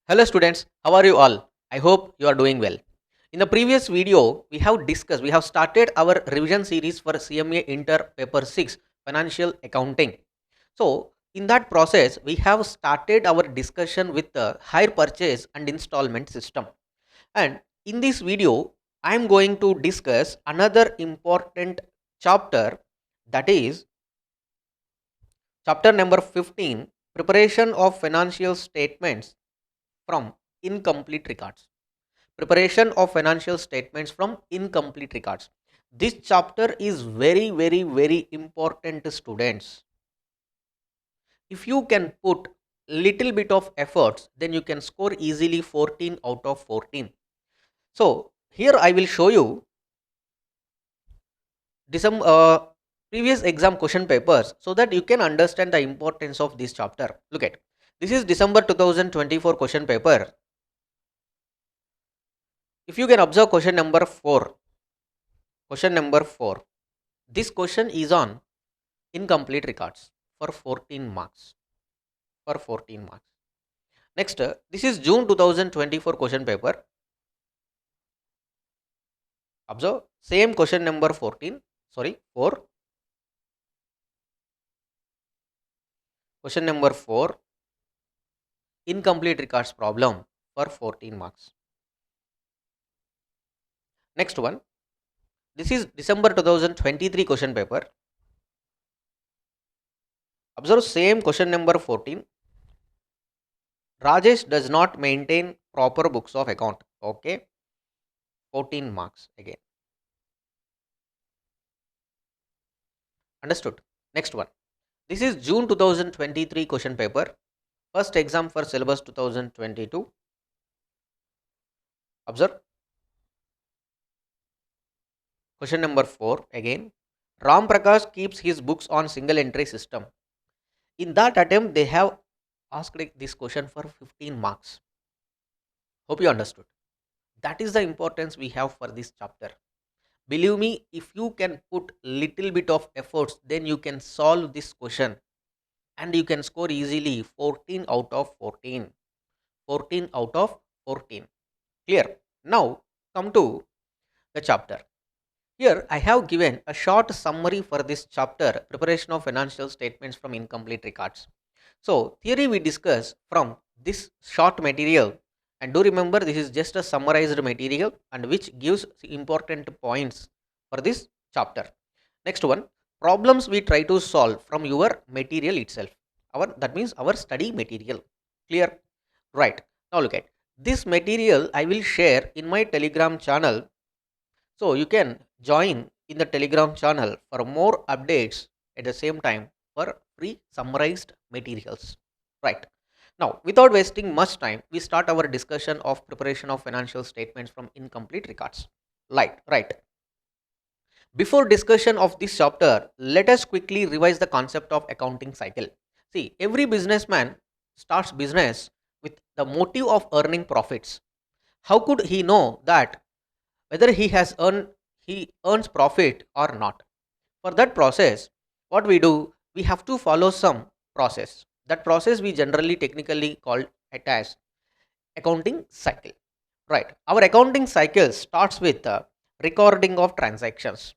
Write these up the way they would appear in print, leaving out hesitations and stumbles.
Hello students, how are you all? I hope you are doing well. In the previous video, we have started our revision series for CMA Inter Paper 6 Financial Accounting. So, in that process, we have started our discussion with the hire purchase and installment system. And in this video, I am going to discuss another important chapter, that is chapter number 15, Preparation of Financial Statements from Incomplete Records. Preparation of financial statements from incomplete records. This chapter is very important to students. If you can put little bit of efforts, then you can score easily 14 out of 14. So here I will show you some previous exam question papers so that you can understand the importance of this chapter. Look at, this is December 2024 question paper. If you can observe question number 4, this question is on incomplete records for 14 marks. Next, this is June 2024 question paper. Observe, same question number 4. Question number 4, incomplete records problem for 14 marks. Next one, this is December 2023 question paper. Observe, same question number 14. Rajesh does not maintain proper books of account. Okay, 14 marks again. Understood? Next one, this is June 2023 question paper. First exam for syllabus 2022. Observe, question number 4 again. Ram Prakash keeps his books on single entry system. In that attempt, they have asked this question for 15 marks. Hope you understood. That is the importance we have for this chapter. Believe me, if you can put little bit of efforts, then you can solve this question and you can score easily 14 out of 14. 14 out of 14. Clear? Now, come to the chapter. Here, I have given a short summary for this chapter, preparation of financial statements from incomplete records. So, theory we discuss from this short material, and do remember this is just a summarized material and which gives important points for this chapter. Next one, problems we try to solve from your material itself. That means our study material. Clear? Right. Now look at this material I will share in my Telegram channel. So you can join in the Telegram channel for more updates at the same time for free summarized materials. Right. Now, without wasting much time, we start our discussion of preparation of financial statements from incomplete records. Right. Before discussion of this chapter, let us quickly revise the concept of accounting cycle. See, every businessman starts business with the motive of earning profits. How could he know that whether he earns profit or not? For that process, what we do, we have to follow some process. That process we generally technically call it as accounting cycle. Right. Our accounting cycle starts with recording of transactions.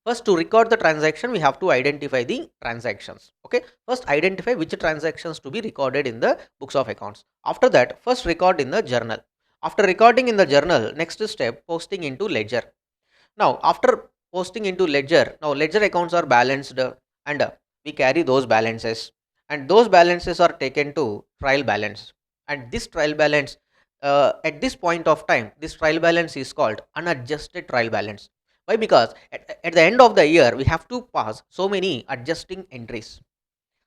First, to record the transaction, we have to identify the transactions. Okay. First, identify which transactions to be recorded in the books of accounts. After that, first record in the journal. After recording in the journal, next step, posting into ledger. Now, after posting into ledger, now ledger accounts are balanced and we carry those balances, and those balances are taken to trial balance. And this trial balance, at this point of time, this trial balance is called unadjusted trial balance. Why? Because at the end of the year, we have to pass so many adjusting entries,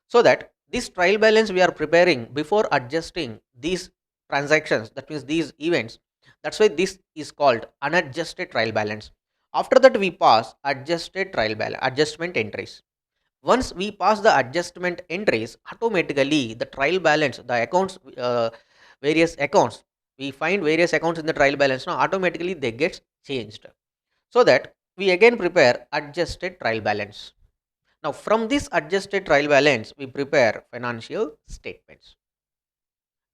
so that this trial balance we are preparing before adjusting these transactions, that means these events. That's why this is called unadjusted trial balance. After that, we pass adjusted trial balance adjustment entries. Once we pass the adjustment entries, automatically the trial balance, the accounts, various accounts, we find various accounts in the trial balance. Now automatically they get changed, so that we again prepare adjusted trial balance. Now, from this adjusted trial balance, we prepare financial statements.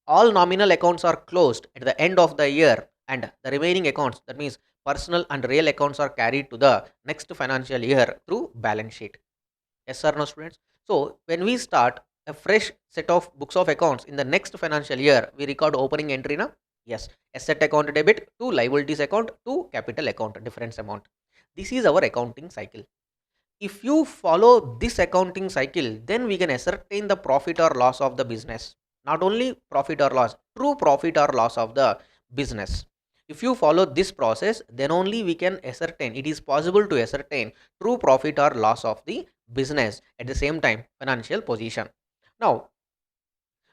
All nominal accounts are closed at the end of the year, and the remaining accounts, that means personal and real accounts, are carried to the next financial year through balance sheet. Yes or no, students? So when we start a fresh set of books of accounts in the next financial year, we record opening entry na? Yes, asset account debit to liabilities account to capital account difference amount. This is our accounting cycle. If you follow this accounting cycle, then we can ascertain the profit or loss of the business. Not only profit or loss, true profit or loss of the business. If you follow this process, then only we can ascertain, it is possible to ascertain true profit or loss of the business, at the same time financial position. Now,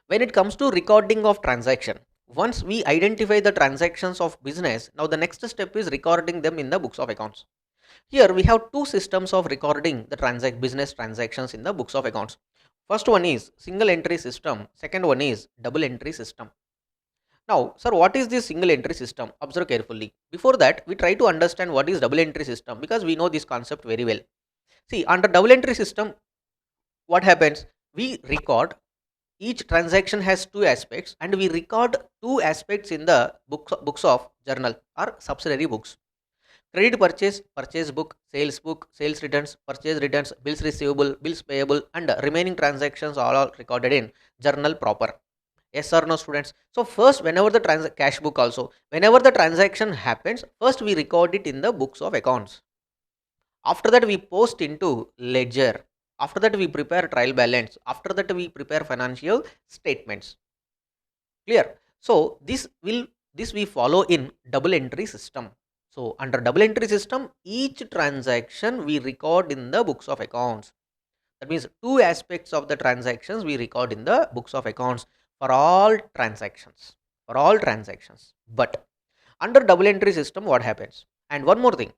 when it comes to recording of transaction, once we identify the transactions of business, now the next step is recording them in the books of accounts. Here we have two systems of recording the business transactions in the books of accounts. First one is single entry system, second one is double entry system. Now, sir, what is this single entry system? Observe carefully. Before that, we try to understand what is double entry system, because we know this concept very well. See, under double entry system, what happens? We record, each transaction has two aspects, and we record two aspects in the books of journal or subsidiary books. Credit purchase, purchase book, sales returns, purchase returns, bills receivable, bills payable, and remaining transactions are all recorded in journal proper. Yes or no, students? So first, whenever the cash book also, whenever the transaction happens, first we record it in the books of accounts. After that, we post into ledger. After that, we prepare trial balance. After that, we prepare financial statements. Clear? So this we follow in double entry system. So under double entry system, each transaction we record in the books of accounts. That means two aspects of the transactions we record in the books of accounts for all transactions. For all transactions. But under double entry system, what happens? And one more thing,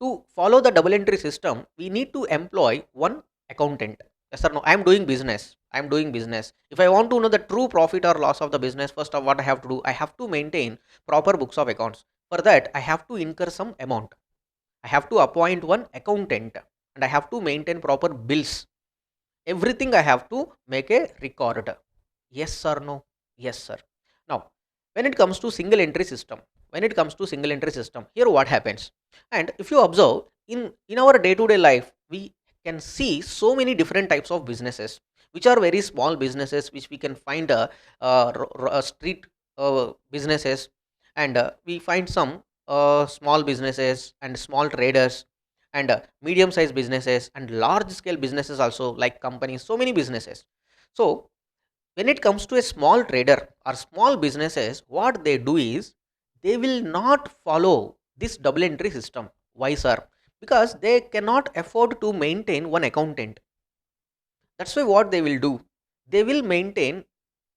to follow the double entry system, we need to employ one accountant. Yes or no? I am doing business. I am doing business. If I want to know the true profit or loss of the business, first of what I have to do, I have to maintain proper books of accounts. For that, I have to incur some amount. I have to appoint one accountant, and I have to maintain proper bills. Everything I have to make a record. Yes or no? Yes, sir. Now, when it comes to single entry system, here what happens? And if you observe in our day to day life, we can see so many different types of businesses, which are very small businesses, which we can find street businesses, and we find some small businesses and small traders, and medium sized businesses and large scale businesses also, like companies, so many businesses. So when it comes to a small trader or small businesses, what they do is they will not follow this double entry system. Why, sir? Because they cannot afford to maintain one accountant. That's why what they will do, they will maintain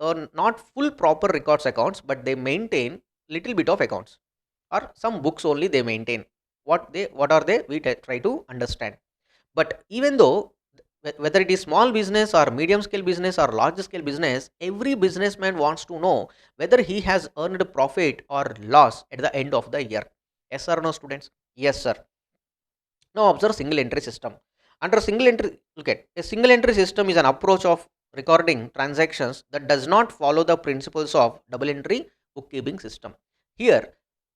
not full proper records accounts, but they maintain little bit of accounts, or some books only they maintain. What are they, we try to understand. But even though, whether it is small business or medium scale business or large scale business, every businessman wants to know whether he has earned profit or loss at the end of the year. Yes or no, students? Yes, sir. Now observe single entry system. Under single entry, look at a single entry system is an approach of recording transactions that does not follow the principles of double entry bookkeeping system. Here,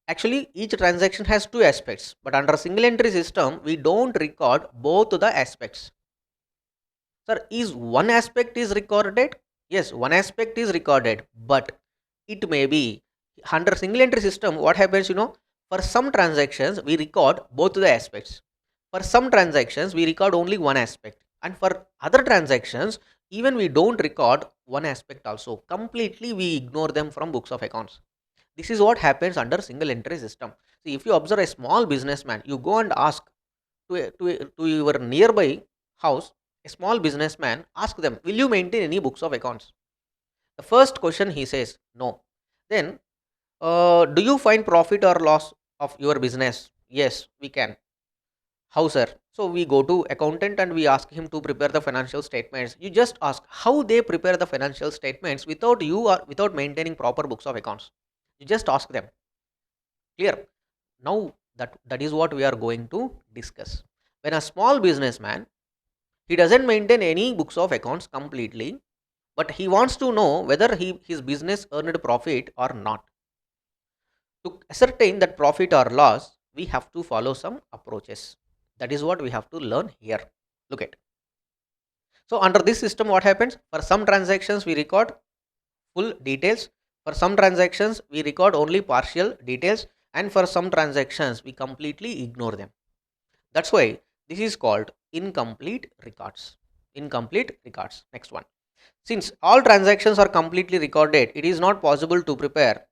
actually, each transaction has two aspects, but under single entry system, we don't record both the aspects. Sir, is one aspect is recorded? Yes, one aspect is recorded, but it may be under single entry system. What happens? For some transactions we record both the aspects. For some transactions we record only one aspect, and for other transactions even we don't record one aspect also. Completely we ignore them from books of accounts. This is what happens under single entry system. See, if you observe a small businessman, you go and ask to your nearby house, a small businessman, ask them, will you maintain any books of accounts? The first question he says, no. Then, do you find profit or loss of your business? Yes, we can. How, sir? So we go to accountant and we ask him to prepare the financial statements. You just ask how they prepare the financial statements without you or without maintaining proper books of accounts. You just ask them. Clear? Now that is what we are going to discuss. When a small businessman, he doesn't maintain any books of accounts completely, but he wants to know whether his business earned profit or not. To ascertain that profit or loss, we have to follow some approaches. That is what we have to learn here. Look at. So under this system, what happens? For some transactions, we record full details. For some transactions, we record only partial details. And for some transactions, we completely ignore them. That's why this is called incomplete records. Incomplete records. Next one. Since all transactions are completely recorded, it is not possible to prepare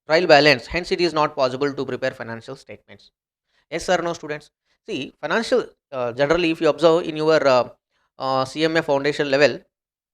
trial balance. Hence, it is not possible to prepare financial statements. Yes or no, students? See, financial generally, if you observe in your CMA foundation level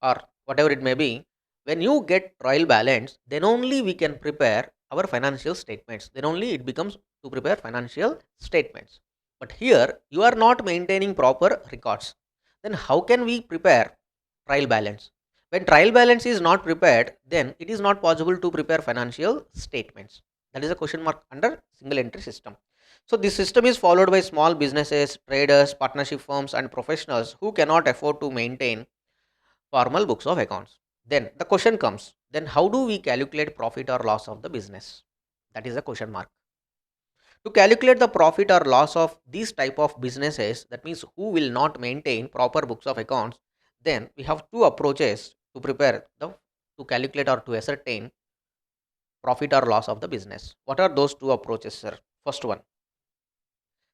or whatever it may be, when you get trial balance, then only we can prepare our financial statements. Then only it becomes to prepare financial statements. But here you are not maintaining proper records. Then how can we prepare trial balance? When trial balance is not prepared, then it is not possible to prepare financial statements. That is a question mark under single entry system. So this system is followed by small businesses, traders, partnership firms and professionals who cannot afford to maintain formal books of accounts. Then the question comes, then how do we calculate profit or loss of the business? That is a question mark. To calculate the profit or loss of these type of businesses, that means who will not maintain proper books of accounts, then we have two approaches to prepare the to calculate or to ascertain profit or loss of the business. What are those two approaches, sir? First one,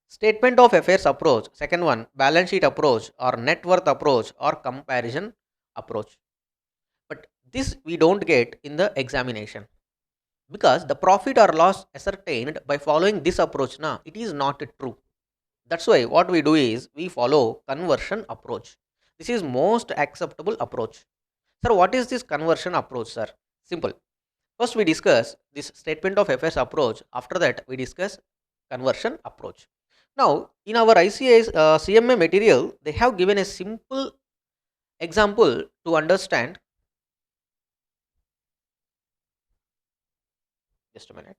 statement of affairs approach. Second one, balance sheet approach or net worth approach or comparison approach. But this we don't get in the examination because the profit or loss ascertained by following this approach now it is not true. That's why what we do is we follow conversion approach. This is most acceptable approach. Sir, what is this conversion approach, sir? Simple. First we discuss this statement of affairs approach. After that we discuss conversion approach. Now in our ICA's CMA material, they have given a simple example to understand. Just a minute.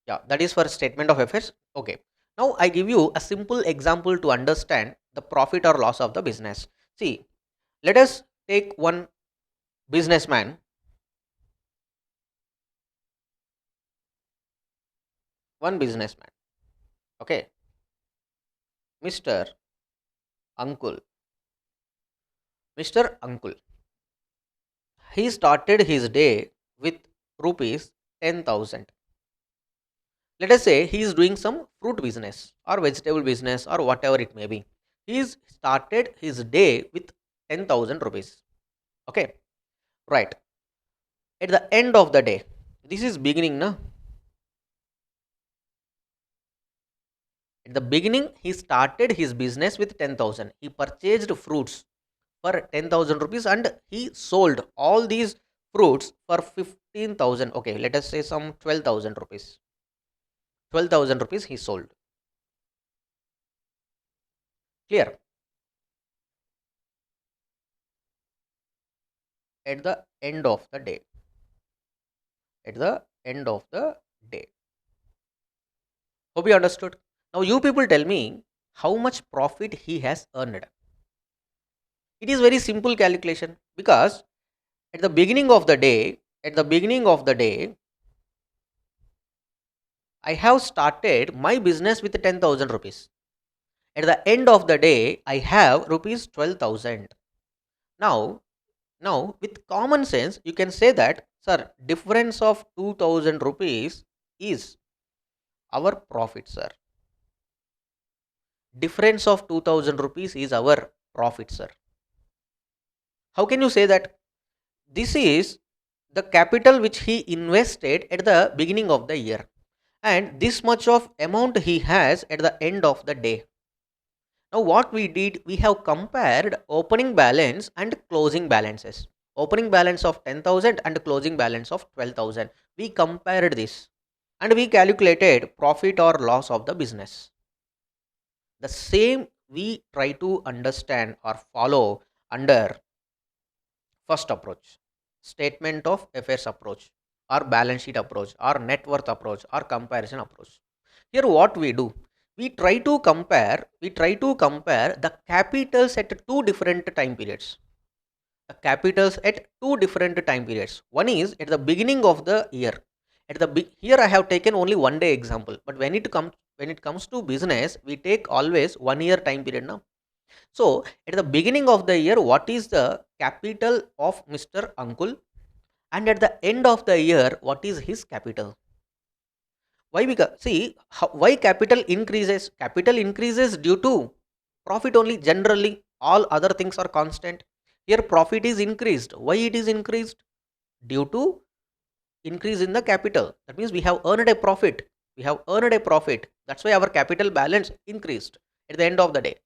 Yeah, that is for statement of affairs. Okay. Now I give you a simple example to understand the profit or loss of the business. See, let us take businessman, one businessman. Okay, Mr. Uncle. Mr. Uncle. He started his day with rupees 10,000. Let us say he is doing some fruit business or vegetable business or whatever it may be. He is started his day with 10,000 rupees. Okay, right. At the end of the day, this is beginning, na? At the beginning, he started his business with 10,000. He purchased fruits for 10,000 rupees and he sold all these fruits for 15,000. Okay, let us say some 12,000 rupees. 12,000 rupees he sold. Clear? At the end of the day. At the end of the day. Hope you understood. Now you people tell me how much profit he has earned. It is very simple calculation because at the beginning of the day, I have started my business with 10,000 rupees. At the end of the day, I have rupees 12,000. Now, with common sense, you can say that, sir, difference of 2,000 rupees is our profit, sir. Difference of 2,000 rupees is our profit, sir. How can you say that? This is the capital which he invested at the beginning of the year, and this much of amount he has at the end of the day. Now what we did, we have compared opening balance and closing balances. Opening balance of 10,000 and closing balance of 12,000. We compared this and we calculated profit or loss of the business. The same we try to understand or follow under first approach, statement of affairs approach or balance sheet approach or net worth approach or comparison approach. Here what we do, we try to compare the capitals at two different time periods. The capitals at two different time periods. One is at the beginning of the year. Here I have taken only one day example, but when it comes to business, we take always 1 year time period now. So at the beginning of the year, what is the capital of Mr. Uncle, and at the end of the year, what is his capital? Why? Because see why capital increases due to profit only. Generally all other things are constant. Here profit is increased. Why it is increased? Due to increase in the capital. That means we have earned a profit. That's why our capital balance increased at the end of the day.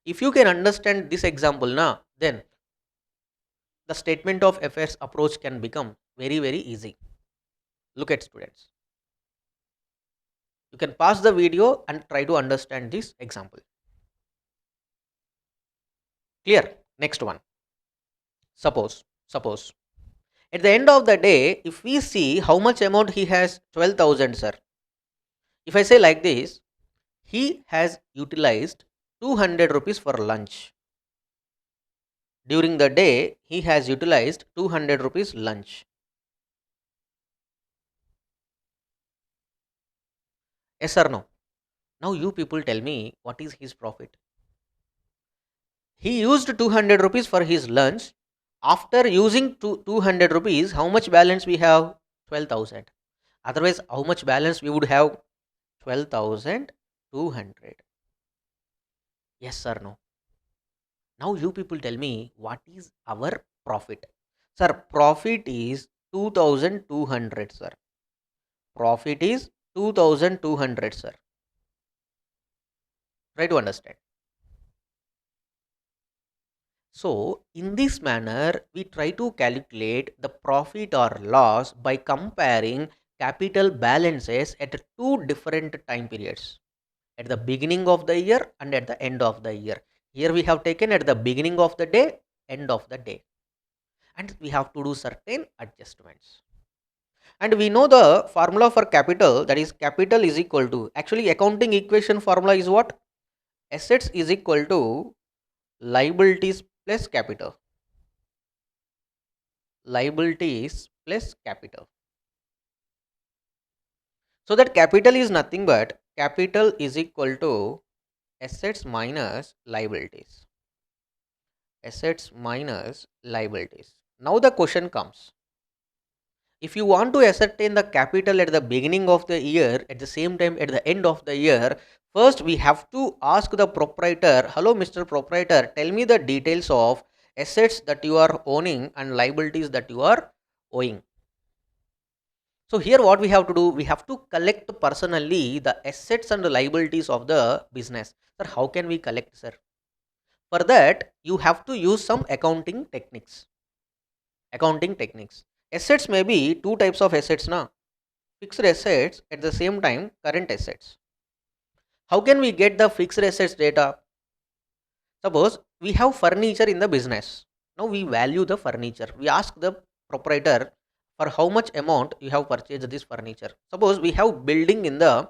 If you can understand this example now, then the statement of affairs approach can become very very easy. Look at students. You can pause the video and try to understand this example. Clear? Next one. Suppose at the end of the day, if we see how much amount he has, 12,000, sir. If I say like this, he has utilized 200 rupees for lunch. During the day, he has utilized 200 rupees lunch. Yes or no? Now you people tell me what is his profit. He used 200 rupees for his lunch. After using 200 rupees, how much balance we have? 12,000. Otherwise, how much balance we would have? 12,200. Yes or no? Now you people tell me what is our profit. Sir, profit is 2,200, sir. Profit is 2,200, sir. Try to understand. So, in this manner, we try to calculate the profit or loss by comparing capital balances at two different time periods, at the beginning of the year and at the end of the year. Here we have taken at the beginning of the day, end of the day, and we have to do certain adjustments. And we know the formula for capital, that is capital is equal to, actually accounting equation formula is what? Assets is equal to liabilities plus capital. Liabilities plus capital. So that capital is nothing but capital is equal to assets minus liabilities. Assets minus liabilities. Now the question comes. If you want to ascertain the capital at the beginning of the year, at the same time at the end of the year, first we have to ask the proprietor, hello Mr. Proprietor, tell me the details of assets that you are owning and liabilities that you are owing. So here what we have to do, we have to collect personally the assets and the liabilities of the business. Sir, how can we collect, sir? For that, you have to use some accounting techniques. Accounting techniques. Assets may be two types of assets now. Fixed assets, at the same time current assets. How can we get the fixed assets data? Suppose we have furniture in the business. Now we value the furniture. We ask the proprietor for how much amount you have purchased this furniture. Suppose we have building in the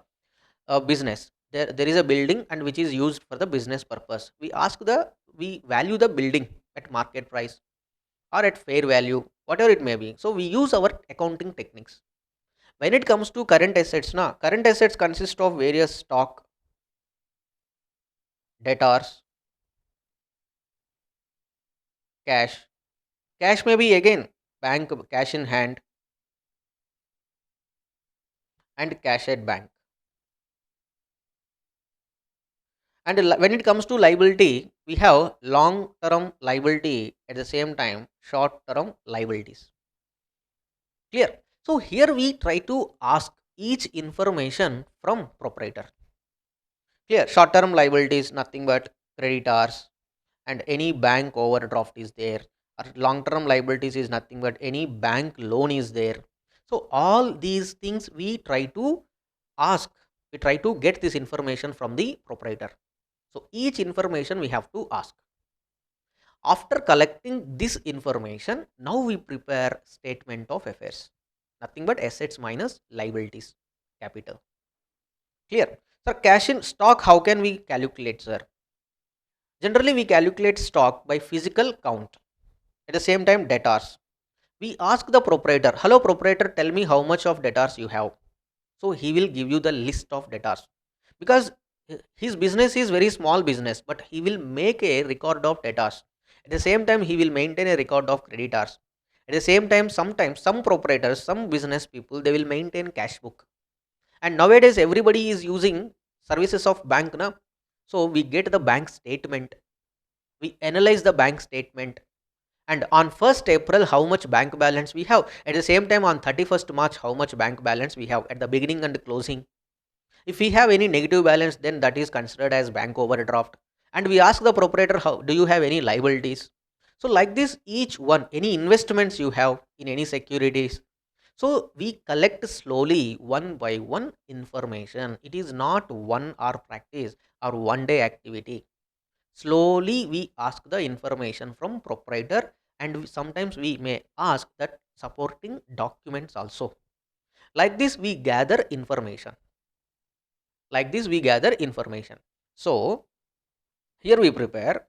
business. There is a building and which is used for the business purpose. We value the building at market price or at fair value, whatever it may be. So we use our accounting techniques. When it comes to current assets, now current assets consist of various stock, debtors, cash. Cash may be again bank cash in hand and cash at bank. And when it comes to liability, we have long term liability, at the same time short term liabilities. Clear? So here we try to ask each information from proprietor. Clear? Short term liabilities nothing but creditors and any bank overdraft is there, or long term liabilities is nothing but any bank loan is there. So all these things we try to ask, we try to get this information from the proprietor. So each information we have to ask. After collecting this information, now we prepare statement of affairs. Nothing but assets minus liabilities, capital. Clear? Sir, cash in stock, how can we calculate, sir? Generally, we calculate stock by physical count. At the same time, debtors. We ask the proprietor, hello proprietor, tell me how much of debtors you have. So he will give you the list of debtors, because his business is very small business, but he will make a record of debtors. At the same time, he will maintain a record of creditors. At the same time, sometimes some proprietors, some business people, they will maintain cash book. And nowadays everybody is using services of bank na. So we get the bank statement, we analyze the bank statement, and on 1st April how much bank balance we have, at the same time on 31st March how much bank balance we have at the beginning and closing. If we have any negative balance, then that is considered as bank overdraft. And we ask the proprietor, how do you have any liabilities? So like this, each one, any investments you have in any securities. So we collect slowly one by one information. It is not one hour practice or one day activity. Slowly we ask the information from proprietor, and sometimes we may ask that supporting documents also. Like this we gather information. Like this we gather information. So here we prepare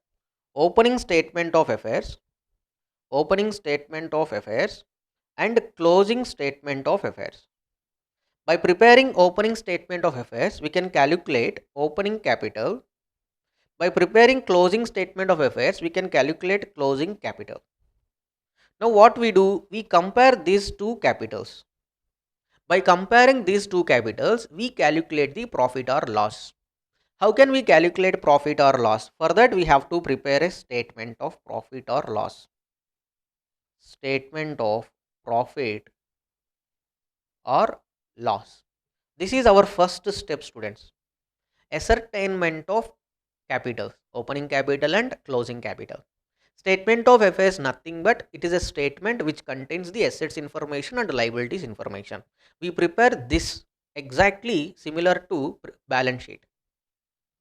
opening statement of affairs, opening statement of affairs, and closing statement of affairs. By preparing opening statement of affairs, we can calculate opening capital. By preparing closing statement of affairs, we can calculate closing capital. Now what we do, we compare these two capitals. By comparing these two capitals, we calculate the profit or loss. How can we calculate profit or loss? For that, we have to prepare a statement of profit or loss. Statement of profit or loss. This is our first step, students. Ascertainment of capital, opening capital and closing capital. Statement of affairs nothing but it is a statement which contains the assets information and liabilities information. We prepare this exactly similar to balance sheet.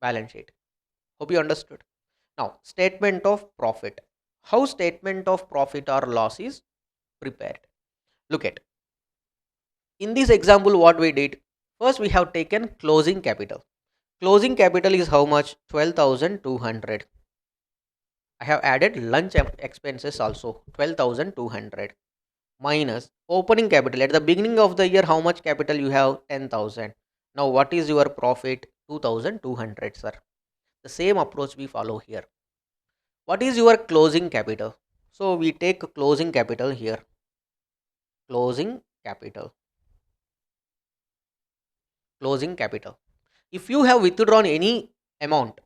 Balance sheet. Hope you understood. Now, statement of profit. How statement of profit or loss is prepared? Look at. In this example, what we did, first we have taken closing capital. Closing capital is how much? 12,200. I have added lunch expenses also, 12,200, minus opening capital. At the beginning of the year, how much capital you have? 10,000. Now, what is your profit? 2,200, sir. The same approach we follow here. What is your closing capital? So, we take closing capital here. Closing capital. Closing capital. If you have withdrawn any amount,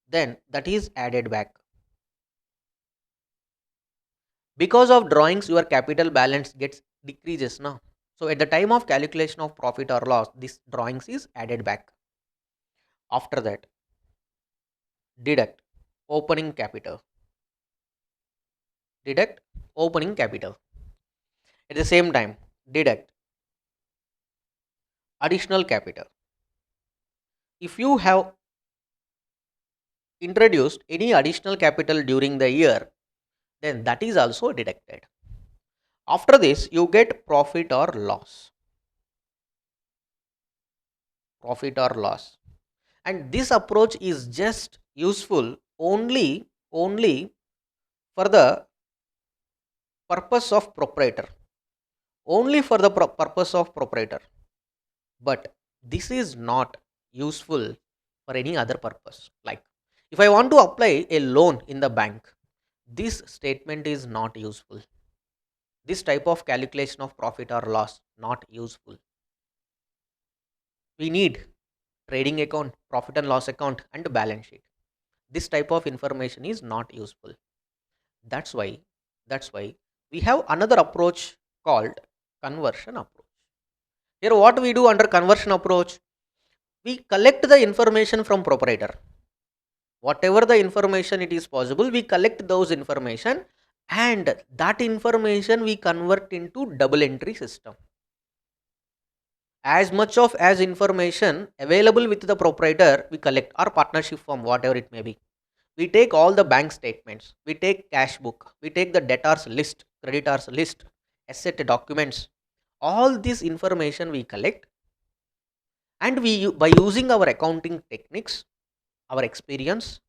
then that is added back. Because of drawings, your capital balance gets decreases now. So at the time of calculation of profit or loss, this drawings is added back. After that, deduct opening capital. Deduct opening capital. At the same time, deduct additional capital. If you have introduced any additional capital during the year, then that is also deducted. After this, you get profit or loss. Profit or loss. And this approach is just useful only for the purpose of proprietor, only for the purpose of proprietor, but this is not useful for any other purpose. Like if I want to apply a loan in the bank, this statement is not useful. This type of calculation of profit or loss not useful. We need trading account, profit and loss account, and balance sheet. This type of information is not useful. That's why that's why we have another approach called conversion approach. Here what we do under conversion approach, we collect the information from proprietor. Whatever the information it is possible, we collect those information, and that information we convert into double entry system. As much of as information available with the proprietor we collect, or partnership form, whatever it may be. We take all the bank statements, we take cash book, we take the debtors list, creditors list, asset documents, all this information we collect, And by using our accounting techniques, our experience,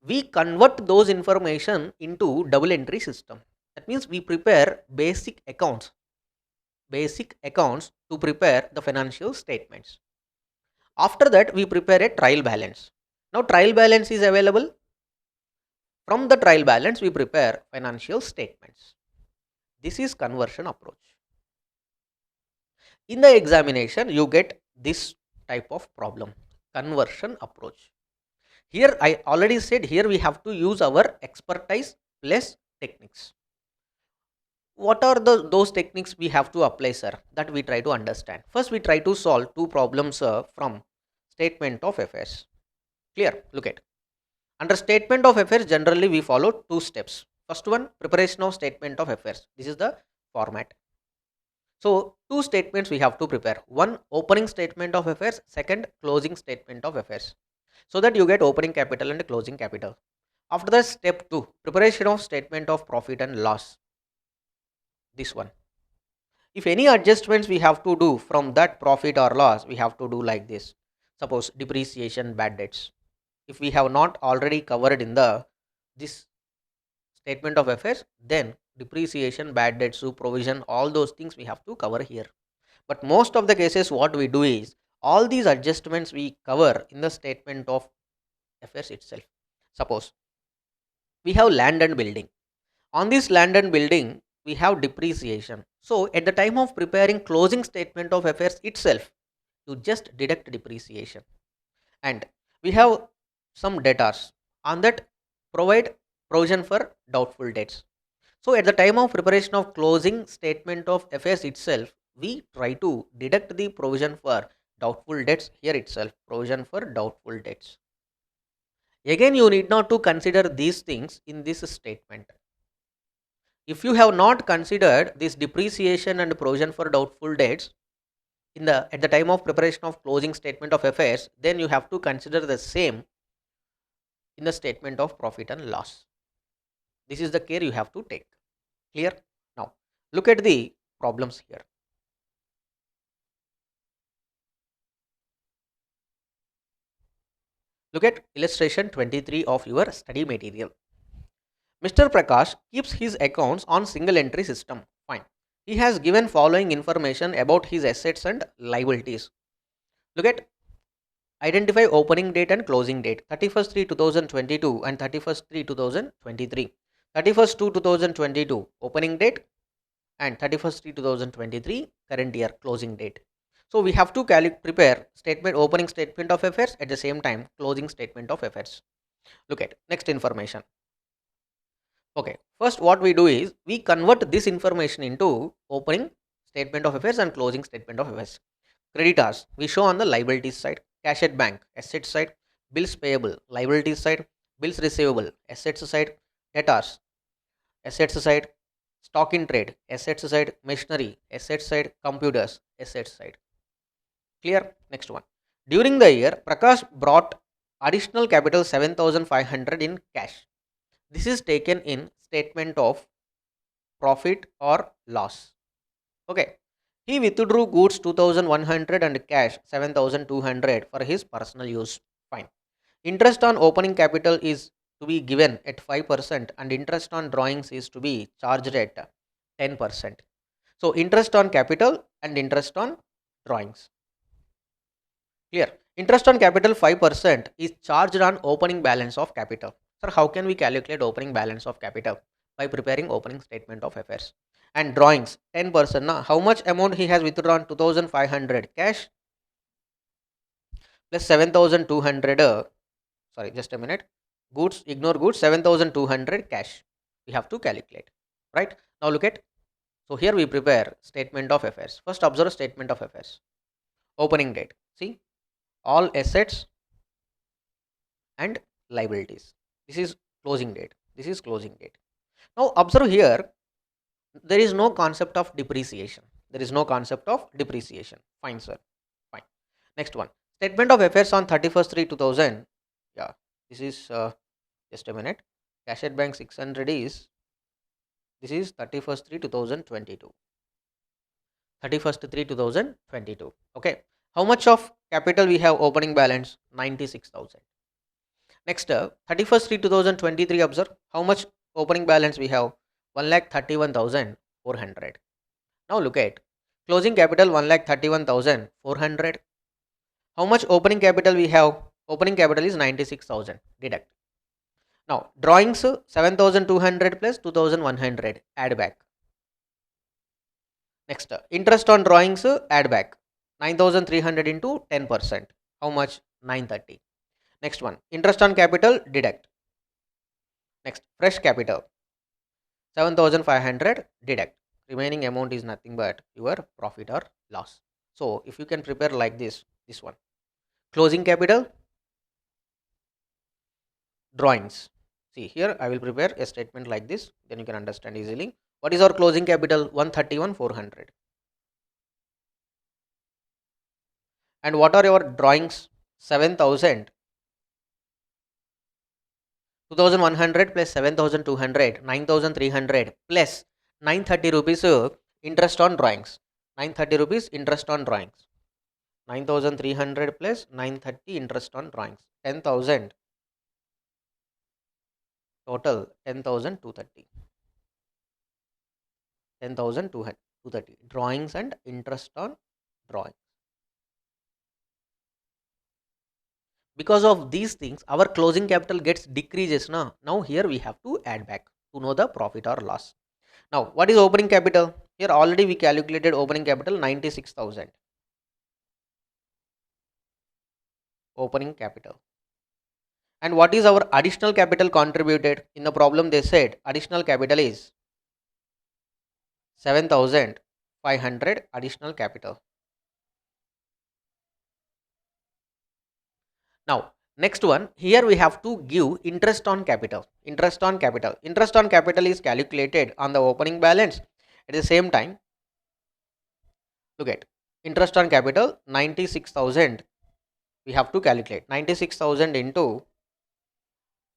we convert those information into double entry system. That means we prepare basic accounts to prepare the financial statements. After that, we prepare a trial balance. Now, trial balance is available. From the trial balance, we prepare financial statements. This is conversion approach. In the examination, you get this type of problem, conversion approach. Here, I already said, here we have to use our expertise plus techniques. What are those techniques we have to apply, sir? That we try to understand. First, we try to solve two problems from statement of affairs. Clear? Look at. Under statement of affairs, generally we follow two steps. First one, preparation of statement of affairs. This is the format. So, two statements we have to prepare. One, opening statement of affairs. Second, closing statement of affairs. So that you get opening capital and closing capital. After that, step two, preparation of statement of profit and loss. This one. If any adjustments we have to do from that profit or loss, we have to do like this. Suppose depreciation, bad debts. If we have not already covered in the this statement of affairs, then depreciation, bad debts, provision, all those things we have to cover here. But most of the cases, what we do is all these adjustments we cover in the statement of affairs itself. Suppose we have land and building. On this land and building, we have depreciation. So at the time of preparing closing statement of affairs itself, you just deduct depreciation. And we have some debtors. On that, provide provision for doubtful debts. So at the time of preparation of closing statement of affairs itself, we try to deduct the provision for doubtful debts here itself, provision for doubtful debts. Again, you need not to consider these things in this statement. If you have not considered this depreciation and provision for doubtful debts at the time of preparation of closing statement of affairs, then you have to consider the same in the statement of profit and loss. This is the care you have to take. Clear? Now, look at the problems here. Look at illustration 23 of your study material. Mr. Prakash keeps his accounts on single entry system. Fine. He has given following information about his assets and liabilities. Look at identify opening date and closing date 31st 3 2022 and 31st 3 2023. 31st 2 2022 opening date and 31st 3 2023 current year closing date. So we have to prepare statement opening statement of affairs at the same time closing statement of affairs. Look at next information. Okay, first what we do is we convert this information into opening statement of affairs and closing statement of affairs. Creditors we show on the liabilities side, cash at bank asset side, bills payable liabilities side, bills receivable assets side, debtors assets side, stock in trade assets side, machinery assets side, computers assets side. Clear? Next one. During the year, Prakash brought additional capital 7,500 in cash. This is taken in statement of profit or loss. Okay. He withdrew goods 2,100 and cash 7,200 for his personal use. Fine. Interest on opening capital is to be given at 5% and interest on drawings is to be charged at 10%. So interest on capital and interest on drawings. Clear. Interest on capital 5% is charged on opening balance of capital. Sir, how can we calculate opening balance of capital? By preparing opening statement of affairs. And drawings 10%. Now, how much amount he has withdrawn? 2,500 cash plus 7,200. Sorry, just a minute. Goods, ignore goods, 7,200 cash. We have to calculate. Right? Now look at. So here we prepare statement of affairs. First observe statement of affairs. Opening date. See? All assets and liabilities. This is closing date. This is closing date. Now observe here, there is no concept of depreciation. There is no concept of depreciation. Fine, sir. Fine. Next one. Statement of affairs on 31st 3 2000. Yeah, this is just a minute. Cash at bank 600 is this is 31st 3 2022. 31st 3 2022. Okay. How much of capital we have opening balance? 96,000. Next, 31st 3 2023, observe how much opening balance we have? 1,31,400. Now look at closing capital 1,31,400. How much opening capital we have? Opening capital is 96,000. Deduct. Now drawings 7,200 plus 2,100. Add back. Next, interest on drawings add back. 9,300 into 10%. How much? 930. Next one, interest on capital deduct. Next, fresh capital 7,500 deduct. Remaining amount is nothing but your profit or loss. So if you can prepare like this one. Closing capital, drawings. See here, I will prepare a statement like this, then you can understand easily. What is our closing capital? 131,400. And what are your drawings? 7,000. 2,100 plus 7,200, 9,300 plus 930 rupees interest on drawings. 930 rupees interest on drawings. 9,300 plus 930 interest on drawings. 10,000 total 10,230. 10,230 drawings and interest on drawings. Because of these things, our closing capital gets decreases now. Now here we have to add back to know the profit or loss. Now what is opening capital? Here already we calculated opening capital 96,000. Opening capital. And what is our additional capital contributed? In the problem they said additional capital is 7,500 additional capital. Now next one, here we have to give interest on capital. Interest on capital. Interest on capital is calculated on the opening balance. At the same time, look at interest on capital 96,000. We have to calculate 96,000 into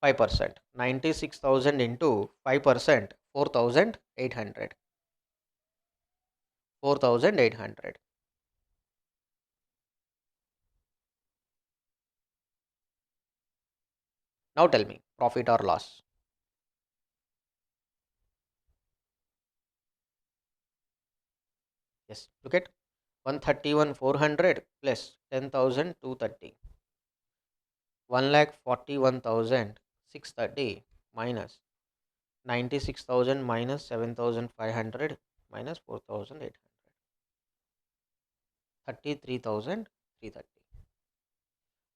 5%. 96,000 into 5%, 4,800. 4,800. Now tell me, profit or loss? Yes, look at 131,400 plus 10,230. 1,41,630 minus 96,000 minus 7,500 minus 4,800. 33,330.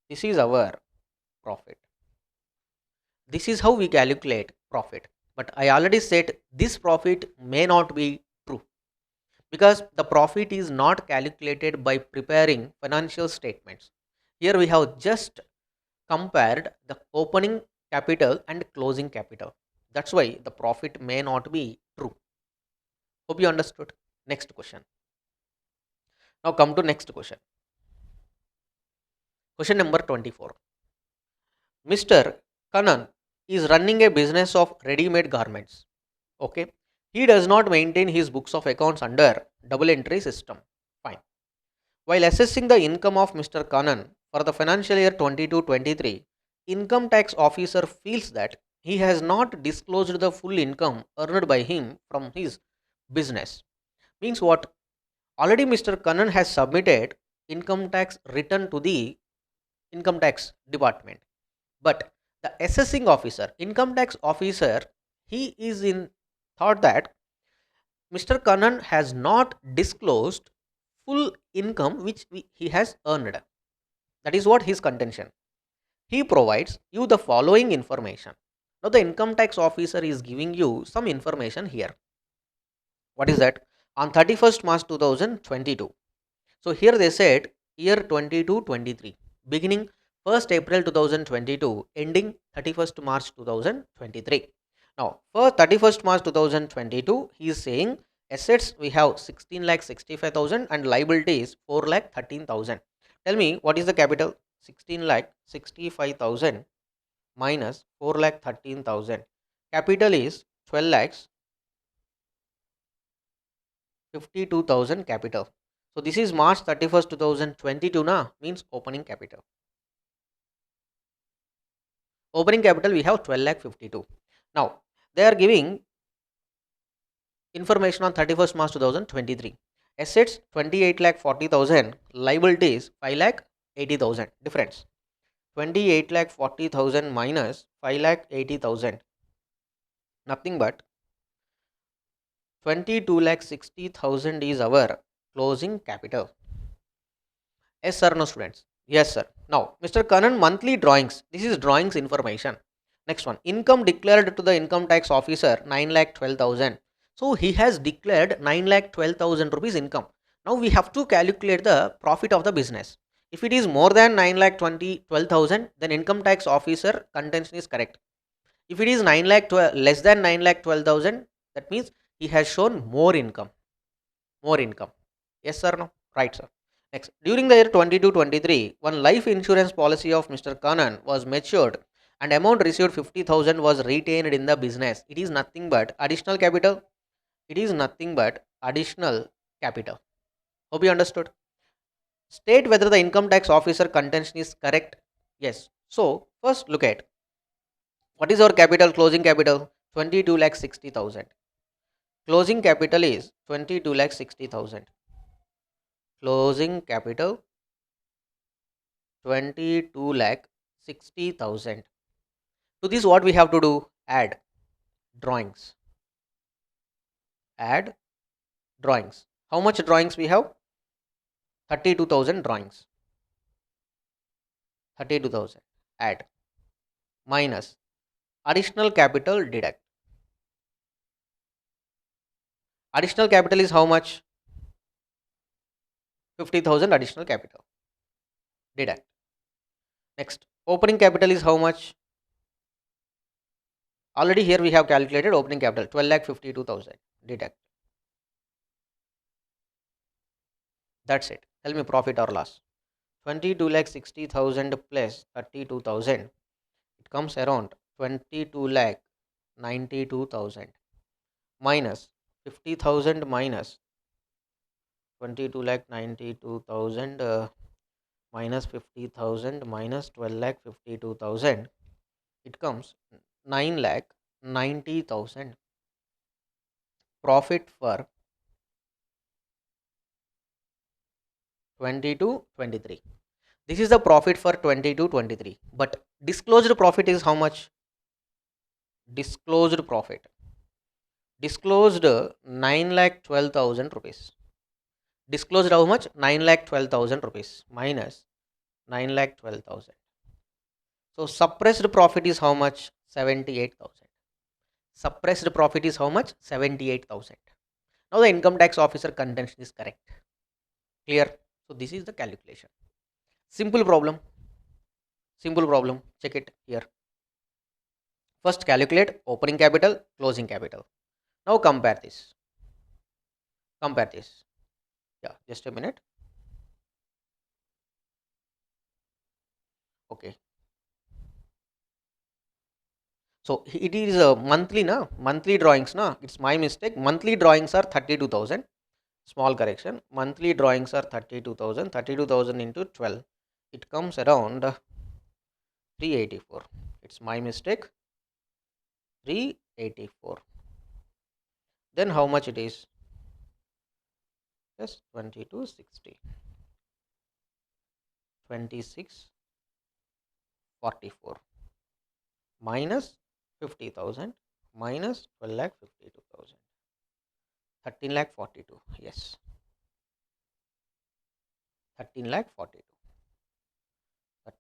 This is our profit. This is how we calculate profit. But I already said this profit may not be true because the profit is not calculated by preparing financial statements. Here we have just compared the opening capital and closing capital. That's why the profit may not be true. Hope you understood. Next question. Now come to next question. Question number 24. Mr. Kanan is running a business of ready-made garments. Okay. He does not maintain his books of accounts under double entry system. Fine. While assessing the income of Mr. Kanan for the financial year 22-23, income tax officer feels that he has not disclosed the full income earned by him from his business. Means what? Already Mr. Kanan has submitted income tax return to the income tax department. But the assessing officer, income tax officer, he is in thought that Mr. Kanan has not disclosed full income which he has earned. That is what his contention. He provides you the following information. Now the income tax officer is giving you some information here. What is that? On 31st March 2022. So here they said year 22-23, beginning 1st April 2022, ending 31st March 2023. Now for 31st March 2022, he is saying assets we have 16,65,000 and liabilities 4,13,000. Tell me what is the capital? 16,65,000 minus 4,13,000. Capital is 12,52,000 capital. So this is March 31st 2022 na, means opening capital. Opening capital we have 12 lakh 52. Now they are giving information on 31st March 2023. Assets 28 lakh 40,000, liabilities 5 lakh 80,000. Difference 28 lakh 40,000 minus 5 lakh 80,000, nothing but 22 lakh 60,000 is our closing capital. Yes sir, no students? Yes sir. Now Mr. Kanan monthly drawings. This is drawings information. Next one, income declared to the income tax officer 9 lakh 12,000. So he has declared 9 lakh 12,000 rupees income. Now we have to calculate the profit of the business. If it is more than 9 lakh 12,000, then income tax officer contention is correct. If it is 9 lakh 12, less than 9 lakh 12,000, that means he has shown more income. More income. Yes sir, no? Right sir. Next, during the year 22-23, one life insurance policy of Mr. Kanan was matured and amount received 50,000 was retained in the business. It is nothing but additional capital. It is nothing but additional capital. Hope you understood. State whether the income tax officer contention is correct. Yes. So first look at what is our capital, closing capital 22 lakh 60,000. Closing capital is 22 lakh 60,000. Closing capital 22 lakh 60,000. To this what we have to do? Add drawings. Add drawings. How much drawings we have? 32,000 drawings. 32,000. Add. Minus. Additional capital deduct. Additional capital is how much? 50,000 additional capital. Deduct. Next. Opening capital is how much? Already here we have calculated opening capital 12 lakh 52,000. Deduct. That's it. Tell me profit or loss. 22 lakh 60,000 plus 32,000. It comes around 22 lakh 92,000 minus 50,000 minus 22 lakh 92,000 minus 50,000 minus 12 lakh 52,000. It comes 9 lakh 90,000. Profit for 22-23. This is the profit for 22-23. But disclosed profit is how much? Disclosed profit. Disclosed 9 lakh 12,000 rupees. Disclosed how much? 9 lakh 12,000 rupees minus 9 lakh 12,000. So suppressed profit is how much? 78,000. Suppressed profit is how much? 78,000. Now the income tax officer contention is correct. Clear? So this is the calculation. Simple problem. Simple problem. Check it here. First calculate opening capital, closing capital. Now compare this. Compare this. Yeah, just a minute. Okay. So it is a monthly na, monthly drawings na. It's my mistake. Monthly drawings are 32,000. Small correction. Monthly drawings are 32,000. 32,000 into 12. It comes around 384. It's my mistake. 384. Then how much it is? Yes, 2260. 2644 minus 50,000 minus 12 lakh 52,000. 13 lakh 42. Yes. 13 lakh 42.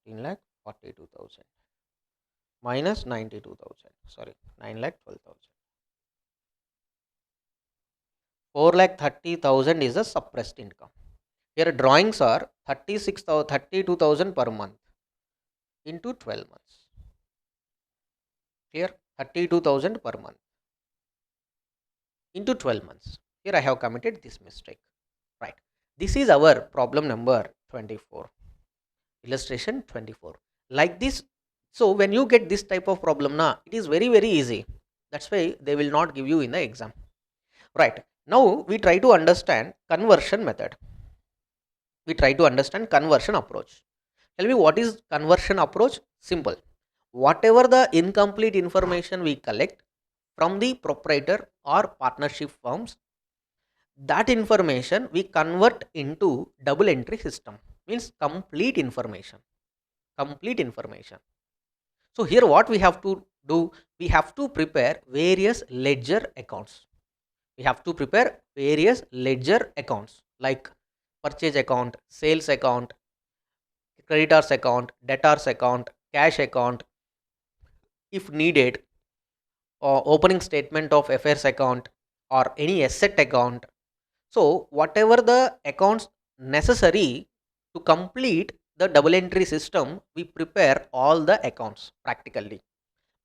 13 lakh 42,000 minus 92,000. Sorry, 9 lakh 12,000. 4 lakh 30,000 is a suppressed income. Here drawings are 32,000 per month into 12 months. Here 32,000 per month into 12 months. Here I have committed this mistake. Right. This is our problem number 24. Illustration 24. Like this. So when you get this type of problem, it is very easy. That's why they will not give you in the exam. Right. Now we try to understand conversion method. we try to understand conversion approach. Tell me, what is conversion approach? Simple. Whatever the incomplete information we collect from the proprietor or partnership firms, that information we convert into double entry system, means complete information. So here what we have to do, we have to prepare various ledger accounts. We have to prepare various ledger accounts like purchase account, sales account, creditors account, debtors account, cash account, if needed, or opening statement of affairs account, or any asset account. So whatever the accounts necessary to complete the double entry system, we prepare all the accounts practically.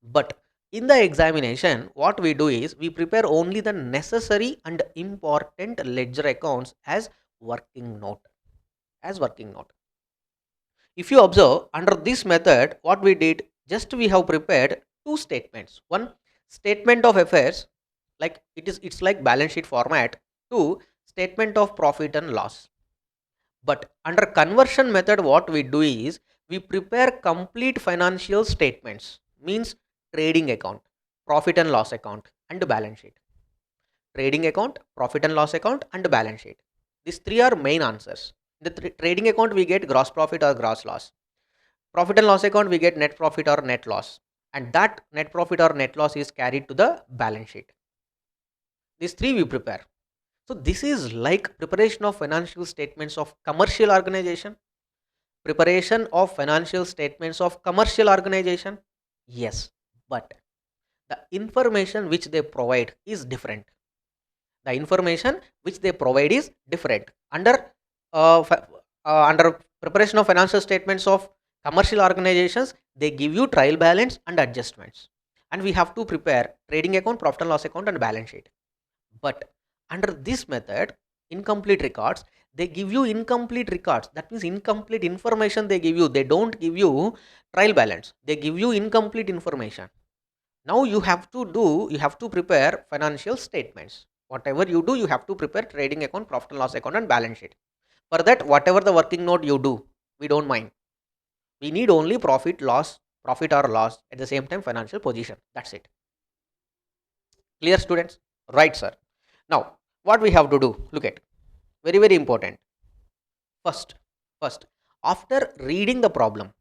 But in the examination, what we do is we prepare only the necessary and important ledger accounts as working note. As working note. If you observe under this method, what we did, just we have prepared two statements. One, statement of affairs, like it's like balance sheet format. Two, statement of profit and loss. But under conversion method, what we do is we prepare complete financial statements, means trading account, profit and loss account, and balance sheet. Trading account, profit and loss account, and balance sheet. These three are main answers. The trading account we get gross profit or gross loss. Profit and loss account we get net profit or net loss. And that net profit or net loss is carried to the balance sheet. These three we prepare. So this is like preparation of financial statements of commercial organization. Preparation of financial statements of commercial organization. Yes, but the information which they provide is different. The information which they provide is different. Under preparation of financial statements of commercial organizations, they give you trial balance and adjustments, and we have to prepare trading account, profit and loss account, and balance sheet. But under this method, incomplete records, they give you incomplete records. That means incomplete information they give you. They don't give you trial balance. They give you incomplete information. Now you have to prepare financial statements. Whatever you do, you have to prepare trading account, profit and loss account, and balance sheet. For that, whatever the working note you do, we don't mind. We need only profit or loss, at the same time financial position. That's it. Clear, students? Right, sir. Now, what we have to do? Look at, very very important. First, first, after reading the problem,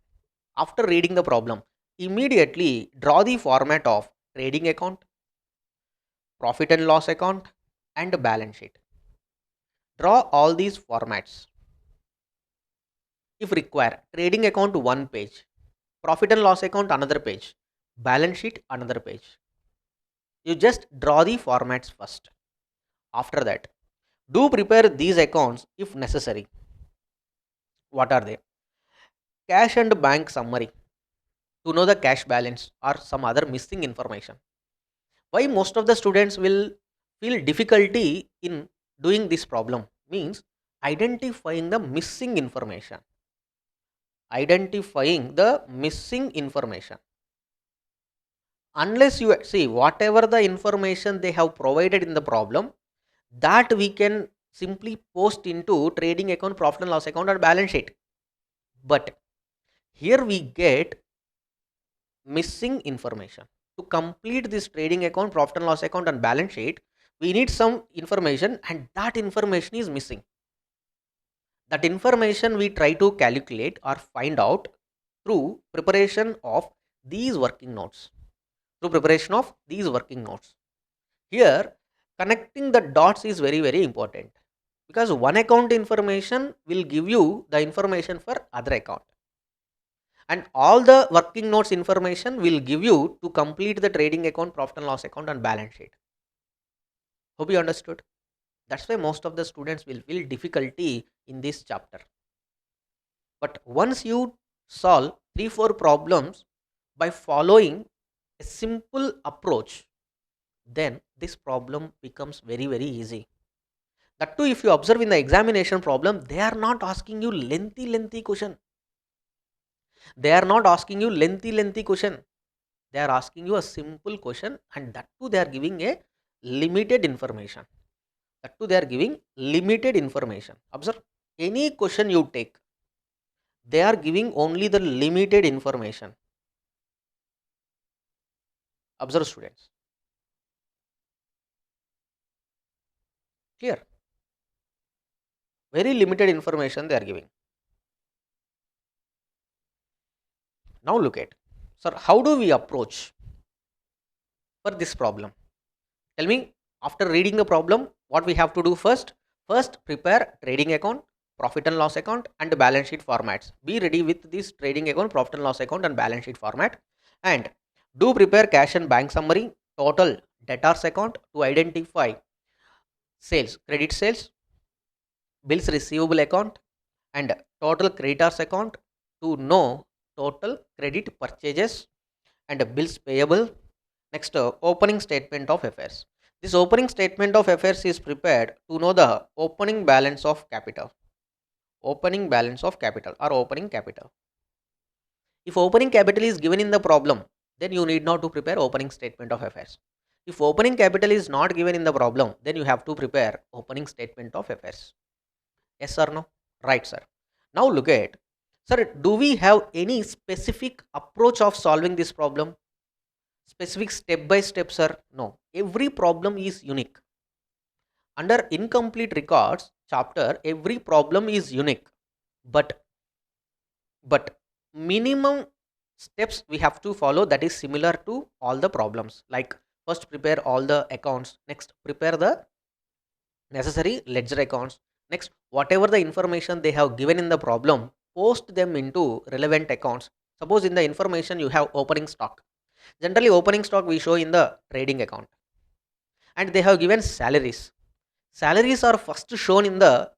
immediately draw the format of trading account, profit and loss account, and balance sheet. Draw all these formats. If required, trading account one page, profit and loss account another page, balance sheet another page. You just draw the formats first. After that, do prepare these accounts if necessary. What are they? Cash and bank summary to know the cash balance or some other missing information. Why most of the students will feel difficulty in doing this problem means identifying the missing information. Identifying the missing information. Unless you see whatever the information they have provided in the problem, that we can simply post into trading account, profit and loss account, or balance sheet. But here we get missing information. To complete this trading account, profit and loss account, and balance sheet, we need some information, and that information is missing. That information we try to calculate or find out through preparation of these working notes. Here, connecting the dots is very very important, because one account information will give you the information for other account, and all the working notes information will give you to complete the trading account, profit and loss account, and balance sheet. Hope you understood. That's why most of the students will feel difficulty in this chapter. But once you solve 3-4 problems by following a simple approach, then this problem becomes very very easy. That too, if you observe in the examination problem, they are not asking you lengthy question. They are asking you lengthy question. They are asking you a simple question, and that too they are giving a limited information. Observe. any question you take, they are giving only the limited information. Observe students. Clear? Very limited information they are giving. Now look at, sir, how do we approach for this problem? Tell me, after reading the problem, what we have to do first? First, prepare trading account, profit and loss account, and balance sheet formats. Be ready with this trading account, profit and loss account, and balance sheet format. And do prepare cash and bank summary, total debtors account to identify sales, credit sales, bills receivable account, and total creditors account to know total credit purchases and bills payable. Next, opening statement of affairs. This opening statement of affairs is prepared to know the opening balance of capital. Opening balance of capital or opening capital. If opening capital is given in the problem, then you need not to prepare opening statement of affairs. If opening capital is not given in the problem, then you have to prepare opening statement of affairs. Yes or no? Right, sir. Now look at, sir, do we have any specific approach of solving this problem? Specific step by step, sir? No. Every problem is unique. Under incomplete records chapter, every problem is unique. But minimum steps we have to follow that is similar to all the problems. Like first prepare all the accounts, next prepare the necessary ledger accounts, next whatever the information they have given in the problem, post them into relevant accounts. Suppose in the information you have opening stock. Generally opening stock we show in the trading account, and they have given salaries. Salaries are first shown in the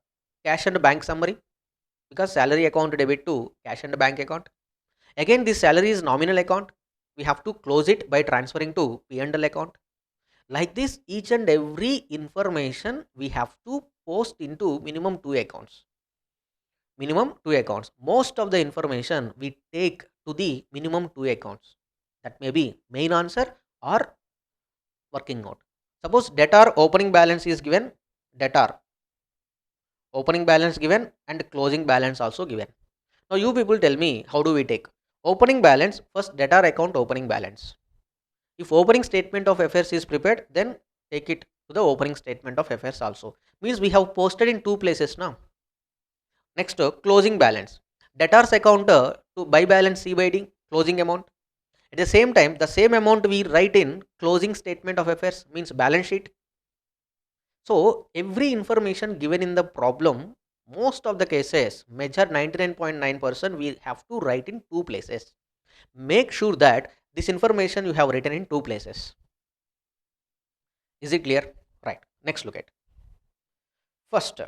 cash and bank summary, because salary account debit to cash and bank account. Again, this salary is nominal account. We have to close it by transferring to P&L account. Like this, each and every information we have to post into minimum two accounts. Minimum two accounts. Most of the information we take to the minimum two accounts. That may be main answer or working note. Suppose debtor opening balance is given, debtor opening balance given, and closing balance also given. Now you people tell me, how do we take opening balance? First, debtor account opening balance. If opening statement of affairs is prepared, then take it to the opening statement of affairs also. Means we have posted in two places now. Next, closing balance. Debtors account to buy balance C by D, closing amount. At the same time, the same amount we write in closing statement of affairs, means balance sheet. So every information given in the problem, most of the cases, major 99.9%, we have to write in two places. Make sure that this information you have written in two places. Is it clear? Right. Next, look at. First,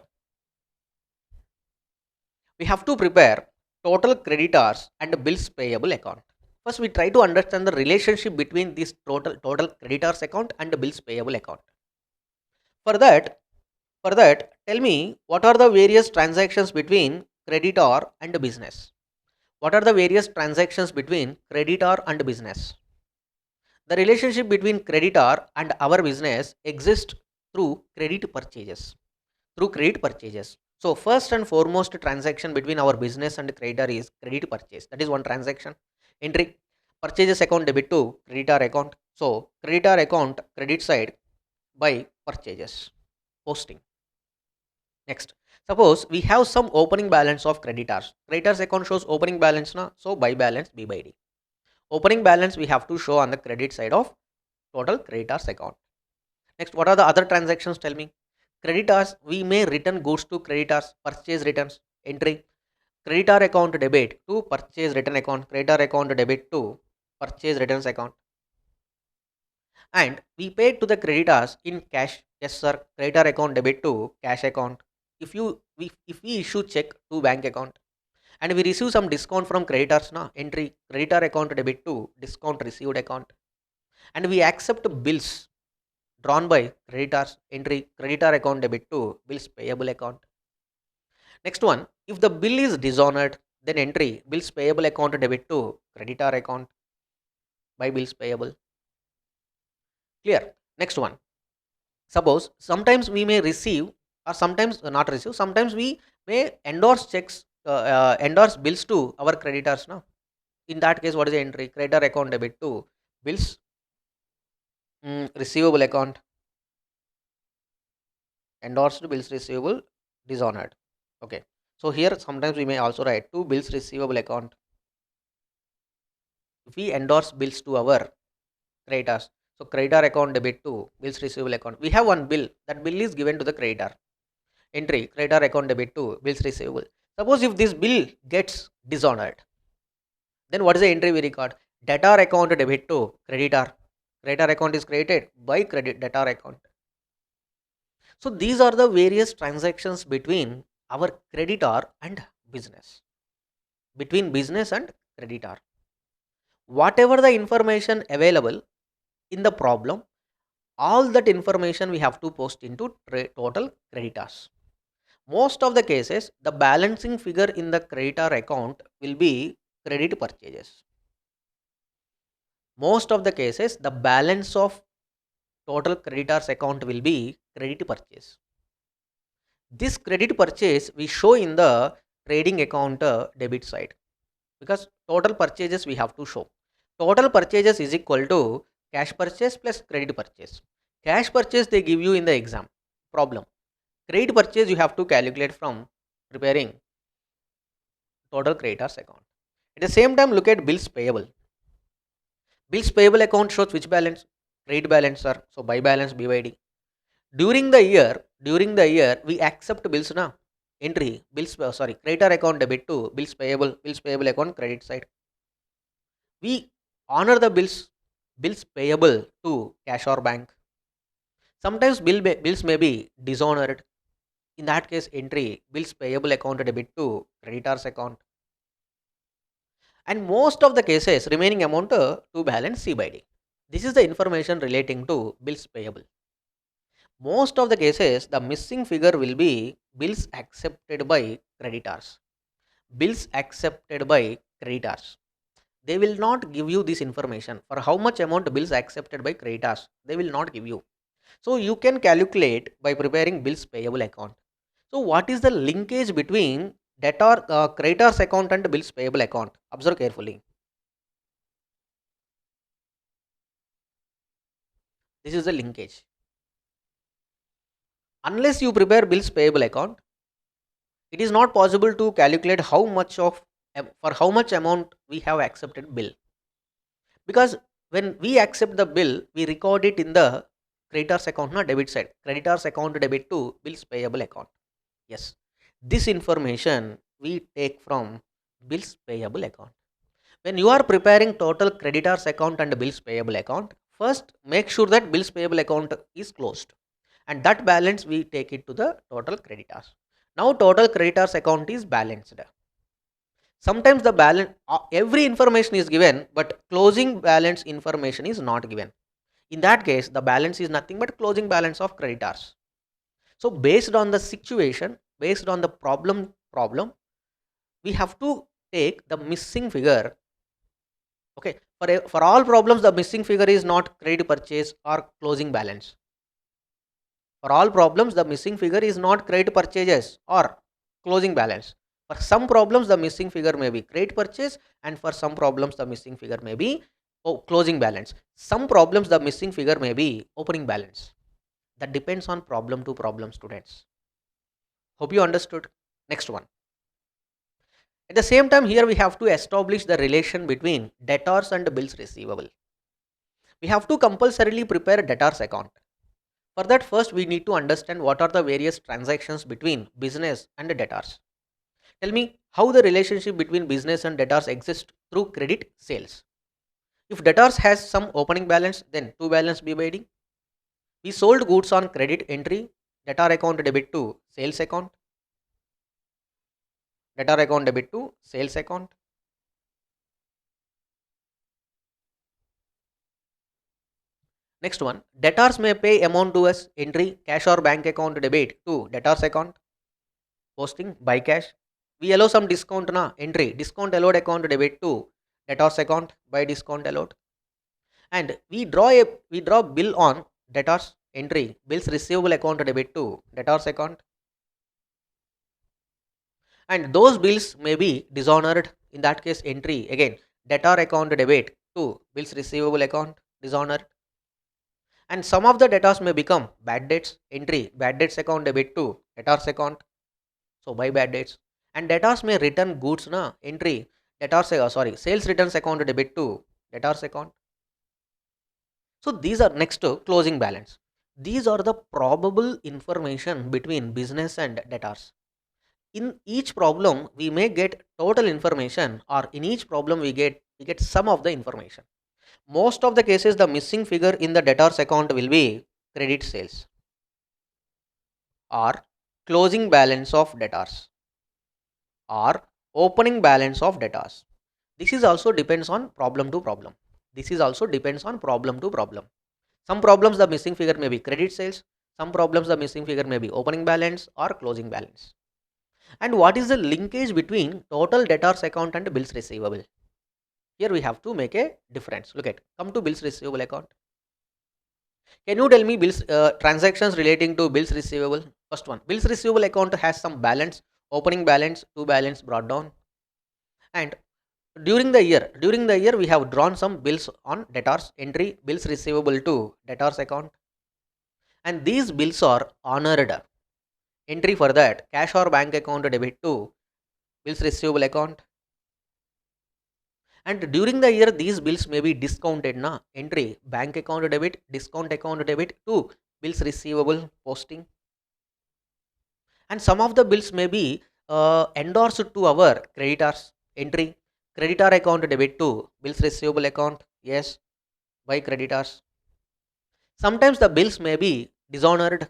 we have to prepare total creditors and bills payable account. First, we try to understand the relationship between this total creditors account and bills payable account. For that, tell me what are the various transactions between creditor and business. What are the various transactions between creditor and business? The relationship between creditor and our business exists through credit purchases. Through credit purchases. So first and foremost transaction between our business and creditor is credit purchase. That is one transaction. Entry purchases account debit to creditor account. So creditor account credit side by purchases. Posting. Next, suppose we have some opening balance of creditors. Creditors account shows opening balance now. So buy balance B by D. Opening balance we have to show on the credit side of total creditors account. Next, what are the other transactions? Tell me. Creditors, we may return goods to creditors, purchase returns, entry. Creditor account debit to purchase return account, creditor account debit to purchase returns account. And we paid to the creditors in cash. Yes, sir. Creditor account debit to cash account. If we issue check to bank account and we receive some discount from creditors, na entry creditor account debit to discount received account, and we accept bills drawn by creditors, entry creditor account debit to bills payable account. Next one, if the bill is dishonored, then entry bills payable account debit to creditor account by bills payable. Clear? Next one, suppose sometimes we may receive or sometimes not receive. Sometimes we may endorse checks, endorse bills to our creditors. Now, in that case, what is the entry? Creditor account debit to bills, receivable account, endorsed bills receivable, dishonored. Okay. So here sometimes we may also write to bills receivable account. If we endorse bills to our creditors, so creditor account debit to bills receivable account. We have one bill. That bill is given to the creditor. Entry creditor account debit to bills receivable. Suppose if this bill gets dishonored, then what is the entry we record? Debtor account debit to creditor. Creditor account is created by credit debtor account. So these are the various transactions between our creditor and business. Between business and creditor. Whatever the information available in the problem, all that information we have to post into total creditors. Most of the cases, the balancing figure in the creditor account will be credit purchases. Most of the cases, the balance of total creditors account will be credit purchase. This credit purchase we show in the trading account debit side, because total purchases we have to show. Total purchases is equal to cash purchase plus credit purchase. Cash purchase they give you in the exam problem. Credit purchase you have to calculate from preparing total creditors account. At the same time, look at bills payable. Bills payable account shows which balance? Trade balance, sir. So buy balance BYD. During the year, we accept bills now. Entry bills, creditor account debit to bills payable account credit side. We honor the bills payable to cash or bank. Sometimes bills may be dishonored. In that case, entry bills payable account debit to creditors account. And most of the cases, remaining amount to balance C by D. This is the information relating to bills payable. Most of the cases, the missing figure will be bills accepted by creditors. Bills accepted by creditors. They will not give you this information. For how much amount bills accepted by creditors, they will not give you. So you can calculate by preparing bills payable account. So what is the linkage between creditors account and bills payable account? Observe carefully. This is the linkage. Unless you prepare bills payable account, it is not possible to calculate how much of for how much amount we have accepted bill, because when we accept the bill we record it in the creditors account, not debit side. Creditors account debit to bills payable account. Yes, this information we take from bills payable account. When you are preparing total creditors account and bills payable account, first make sure that bills payable account is closed, and that balance we take it to the total creditors. Now total creditors account is balanced. Sometimes the balance, every information is given, but closing balance information is not given. In that case, the balance is nothing but closing balance of creditors. So based on the situation, based on the problem, we have to take the missing figure. Okay, for all problems, the missing figure is not credit purchase or closing balance. For all problems, the missing figure is not credit purchases or closing balance. For some problems, the missing figure may be credit purchase, and for some problems, the missing figure may be closing balance. Some problems, the missing figure may be opening balance. That depends on problem to problem, students. Hope you understood. Next one. At the same time, here we have to establish the relation between debtors and bills receivable. We have to compulsorily prepare debtors account. For that, first we need to understand what are the various transactions between business and debtors. Tell me how the relationship between business and debtors exists through credit sales. If debtors has some opening balance, then to balance B by D. We sold goods on credit entry, debtor account debit to sales account, debtor account debit to sales account. Next one, debtors may pay amount to us, entry cash or bank account debit to debtors account, posting by cash. We allow some discount na, entry discount allowed account debit to debtors account by discount allowed. And we draw bill on debtors, entry bills receivable account debit to debtors account. and those bills may be dishonored. In that case, entry again, debtor account debit to bills receivable account dishonored, and some of the debtors may become bad debts. Entry bad debts account debit to debtors account, so buy bad debts. And debtors may return goods na, entry debtors sorry, sales returns account debit to debtors account. So these are next to closing balance. These are the probable information between business and debtors. In each problem we may get total information, or in each problem we get some of the information. Most of the cases the missing figure in the debtors account will be credit sales or closing balance of debtors or opening balance of debtors. This is also depends on problem to problem. This is also depends on problem to problem. Some problems the missing figure may be credit sales, some problems the missing figure may be opening balance or closing balance. And what is the linkage between total debtors account and bills receivable? Here we have to make a difference. Look at, come to bills receivable account. Can you tell me bills transactions relating to bills receivable? First one, bills receivable account has some balance, opening balance, to balance brought down, and during the year we have drawn some bills on debtors, entry bills receivable to debtors account, and these bills are honored. Entry for that, cash or bank account debit to bills receivable account, and during the year these bills may be discounted na, entry bank account debit, discount account debit to bills receivable posting, and some of the bills may be endorsed to our creditors, entry creditor account debit to bills receivable account, yes, by creditors. Sometimes the bills may be dishonored.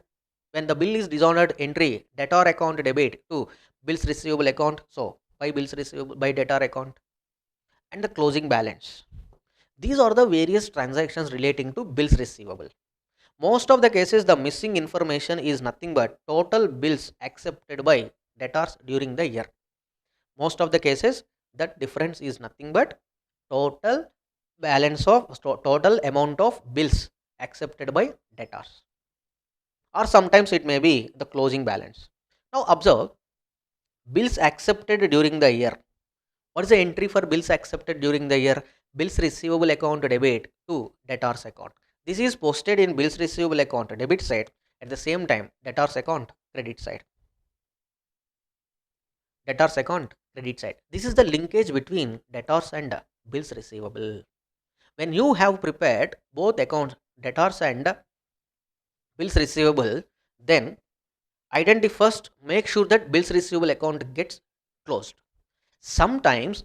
When the bill is dishonored, entry debtor account debit to bills receivable account, so by bills receivable by debtor account. And the closing balance, these are the various transactions relating to bills receivable. Most of the cases the missing information is nothing but total bills accepted by debtors during the year. Most of the cases that difference is nothing but total balance of total amount of bills accepted by debtors, or sometimes it may be the closing balance. Now observe, bills accepted during the year. What is the entry for bills accepted during the year? Bills receivable account debit to debtors account. This is posted in bills receivable account debit side, at the same time debtors account credit side. Debtors account credit side. This is the linkage between debtors and bills receivable. When you have prepared both accounts, debtors and bills receivable, then identify first, make sure that bills receivable account gets closed. Sometimes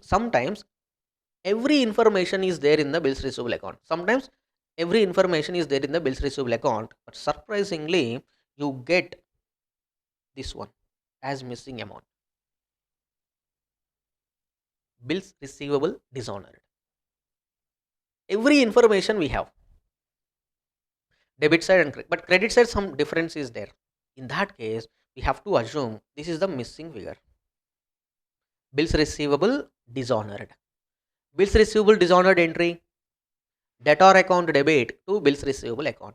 every information is there in the bills receivable account. Sometimes every information is there in the bills receivable account, but surprisingly you get this one as missing amount, bills receivable dishonored. Every information we have, debit side and but credit side some difference is there. In that case we have to assume this is the missing figure, bills receivable dishonored. Bills receivable dishonored entry, debtor account debit to bills receivable account,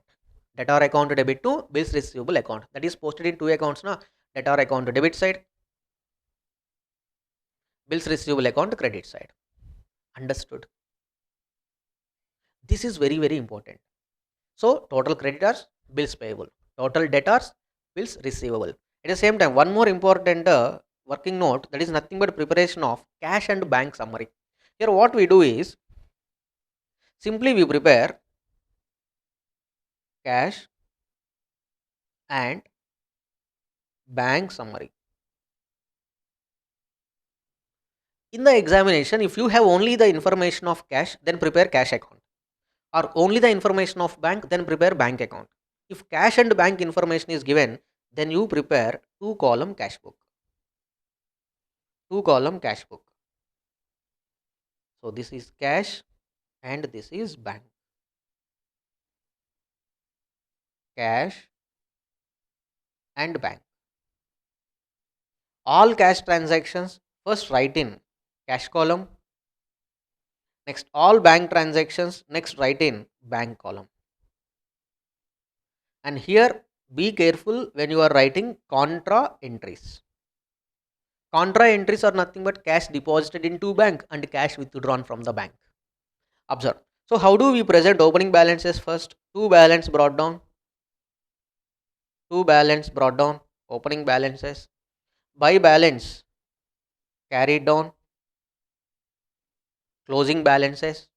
debtor account debit to bills receivable account, that is posted in two accounts na, debtor account debit side, bills receivable account credit side. Understood? This is very very important. So total creditors, bills payable, total debtors, bills receivable. At the same time, one more important working note, that is nothing but preparation of cash and bank summary. Here what we do is simply we prepare cash and bank summary. In the examination, if you have only the information of cash, then prepare cash account, or only the information of bank, then prepare bank account. If cash and bank information is given, then you prepare two column cash book, two column cash book. So this is cash and this is bank. Cash and bank, all cash transactions first write in cash column, next all bank transactions next write in bank column. And here be careful when you are writing contra entries. Contra entries are nothing but cash deposited into bank and cash withdrawn from the bank. Observe. So how do we present opening balances first? Two balance brought down, opening balances. By balance carried down, closing balances.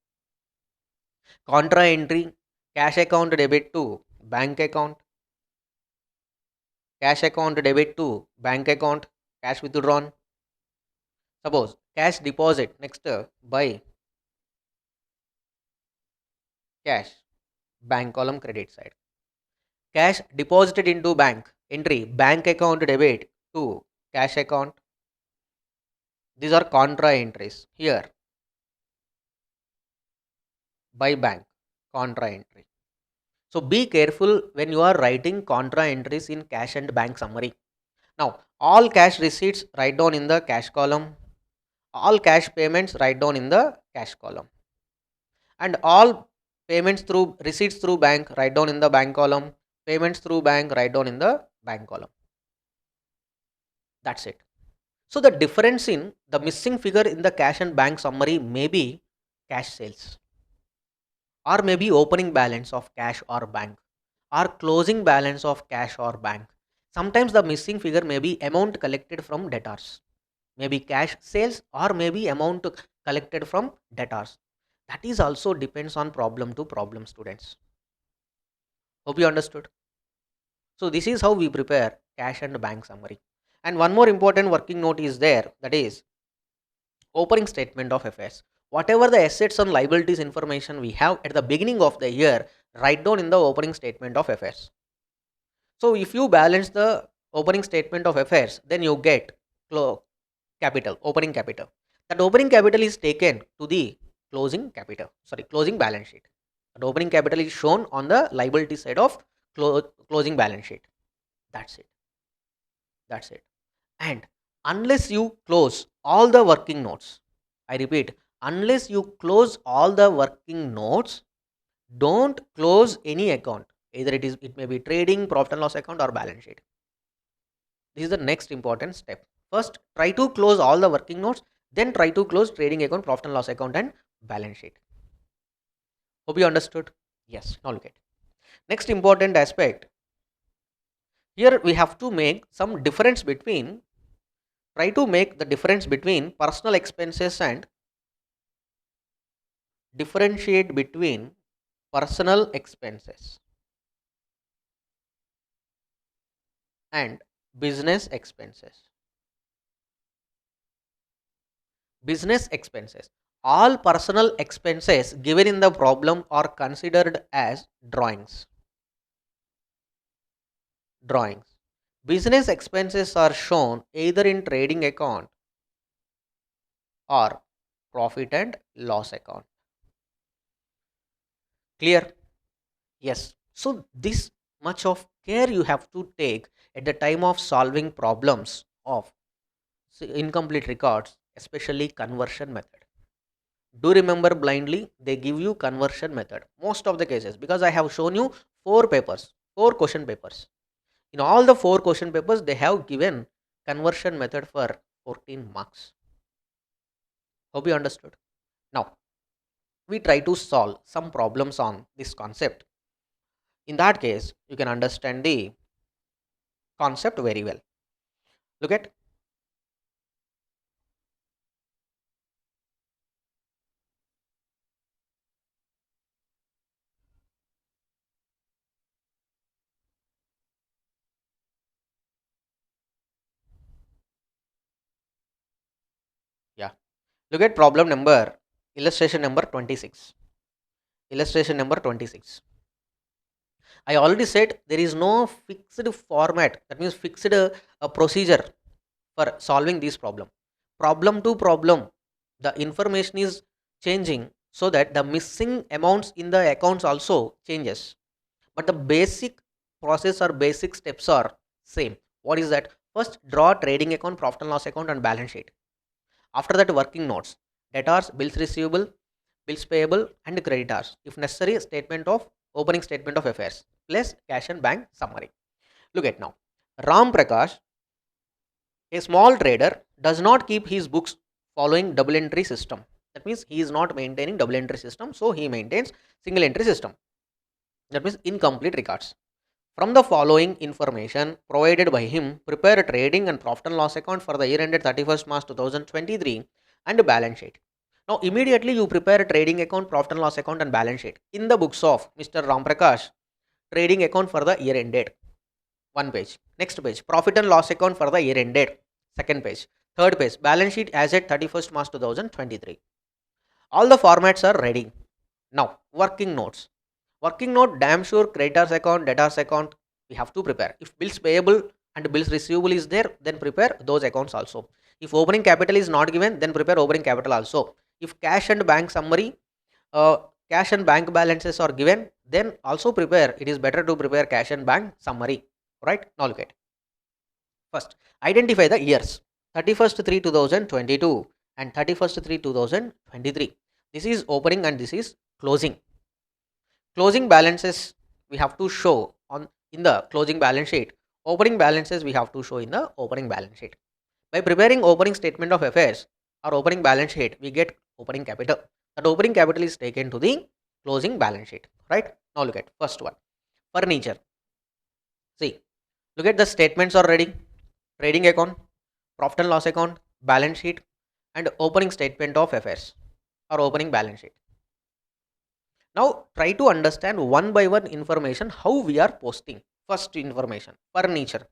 Contra entry, cash account debit to bank account, cash account debit to bank account, cash withdrawn. Suppose cash deposit next by cash, bank column credit side. Cash deposited into bank, entry, bank account debit to cash account. These are contra entries. Here, by bank, contra entry. So be careful when you are writing contra entries in cash and bank summary. Now, all cash receipts write down in the cash column, all cash payments write down in the cash column, and all payments through receipts through bank write down in the bank column, payments through bank write down in the bank column. That's it. So the difference in the missing figure in the cash and bank summary may be cash sales, or maybe opening balance of cash or bank, or closing balance of cash or bank. Sometimes the missing figure may be amount collected from debtors, maybe cash sales, or maybe amount collected from debtors. That is also depends on problem to problem, students. Hope you understood. So this is how we prepare cash and bank summary. And one more important working note is there, that is opening statement of affairs. Whatever the assets and liabilities information we have at the beginning of the year, write down in the opening statement of affairs. So if you balance the opening statement of affairs, then you get capital, opening capital. That opening capital is taken to the closing balance sheet. That opening capital is shown on the liability side of closing balance sheet. That's it. That's it. And unless you close all the working notes, I repeat, unless you close all the working notes, don't close any account. Either it may be trading, profit and loss account, or balance sheet. This is the next important step. First, try to close all the working notes, then try to close trading account, profit and loss account, and balance sheet. Hope you understood. Yes. Now look at next important aspect. Here we have to make some difference between, try to make the difference between personal expenses and differentiate between personal expenses and business expenses. Business expenses. All personal expenses given in the problem are considered as drawings. Drawings. Business expenses are shown either in trading account or profit and loss account. Clear? Yes. So this much of care you have to take at the time of solving problems of incomplete records, especially conversion method. Do remember blindly, they give you conversion method most of the cases, because I have shown you four question papers. In all the four question papers, they have given conversion method for 14 marks. Hope you understood. Now we try to solve some problems on this concept. In that case, you can understand the concept very well. Look at, yeah, look at problem number, illustration number 26. Illustration number 26. I already said there is no fixed format, that means fixed procedure for solving this problem. Problem to problem, the information is changing, so that the missing amounts in the accounts also changes. But the basic process or basic steps are same. What is that? First, draw trading account, profit and loss account, and balance sheet. After that, working notes, debtors, bills receivable, bills payable, and creditors. If necessary, statement of opening statement of affairs plus cash and bank summary. Look at now. Ram Prakash A small trader does not keep his books following double entry system. That means he is not maintaining double entry system, so he maintains single entry system. That means incomplete records. From the following information provided by him, prepare a trading and profit and loss account for the year ended 31st March 2023 and a balance sheet. Now, immediately you prepare a trading account, profit and loss account, and balance sheet in the books of Mr. Ramprakash. Trading account for the year ended, one page. Next page, profit and loss account for the year ended, second page. Third page, balance sheet as at 31st March 2023. All the formats are ready. Now, working notes. Working note, damn sure creditors account, debtors account, we have to prepare. If bills payable and bills receivable is there, then prepare those accounts also. If opening capital is not given, then prepare opening capital also. If cash and bank summary, uh, cash and bank balances are given, then also prepare. It is better to prepare cash and bank summary. Right? Now look at. First, identify the years. 31st 3 2022 and 31st 3 2023. This is opening and this is closing. Closing balances we have to show on in the closing balance sheet. Opening balances we have to show in the opening balance sheet. By preparing opening statement of affairs or opening balance sheet, we get opening capital. That opening capital is taken to the closing balance sheet. Right? Now look at first one. Furniture. See, look at the statements already. Trading account, profit and loss account, balance sheet, and opening statement of affairs or opening balance sheet. Now try to understand one by one information how we are posting. First information, furniture.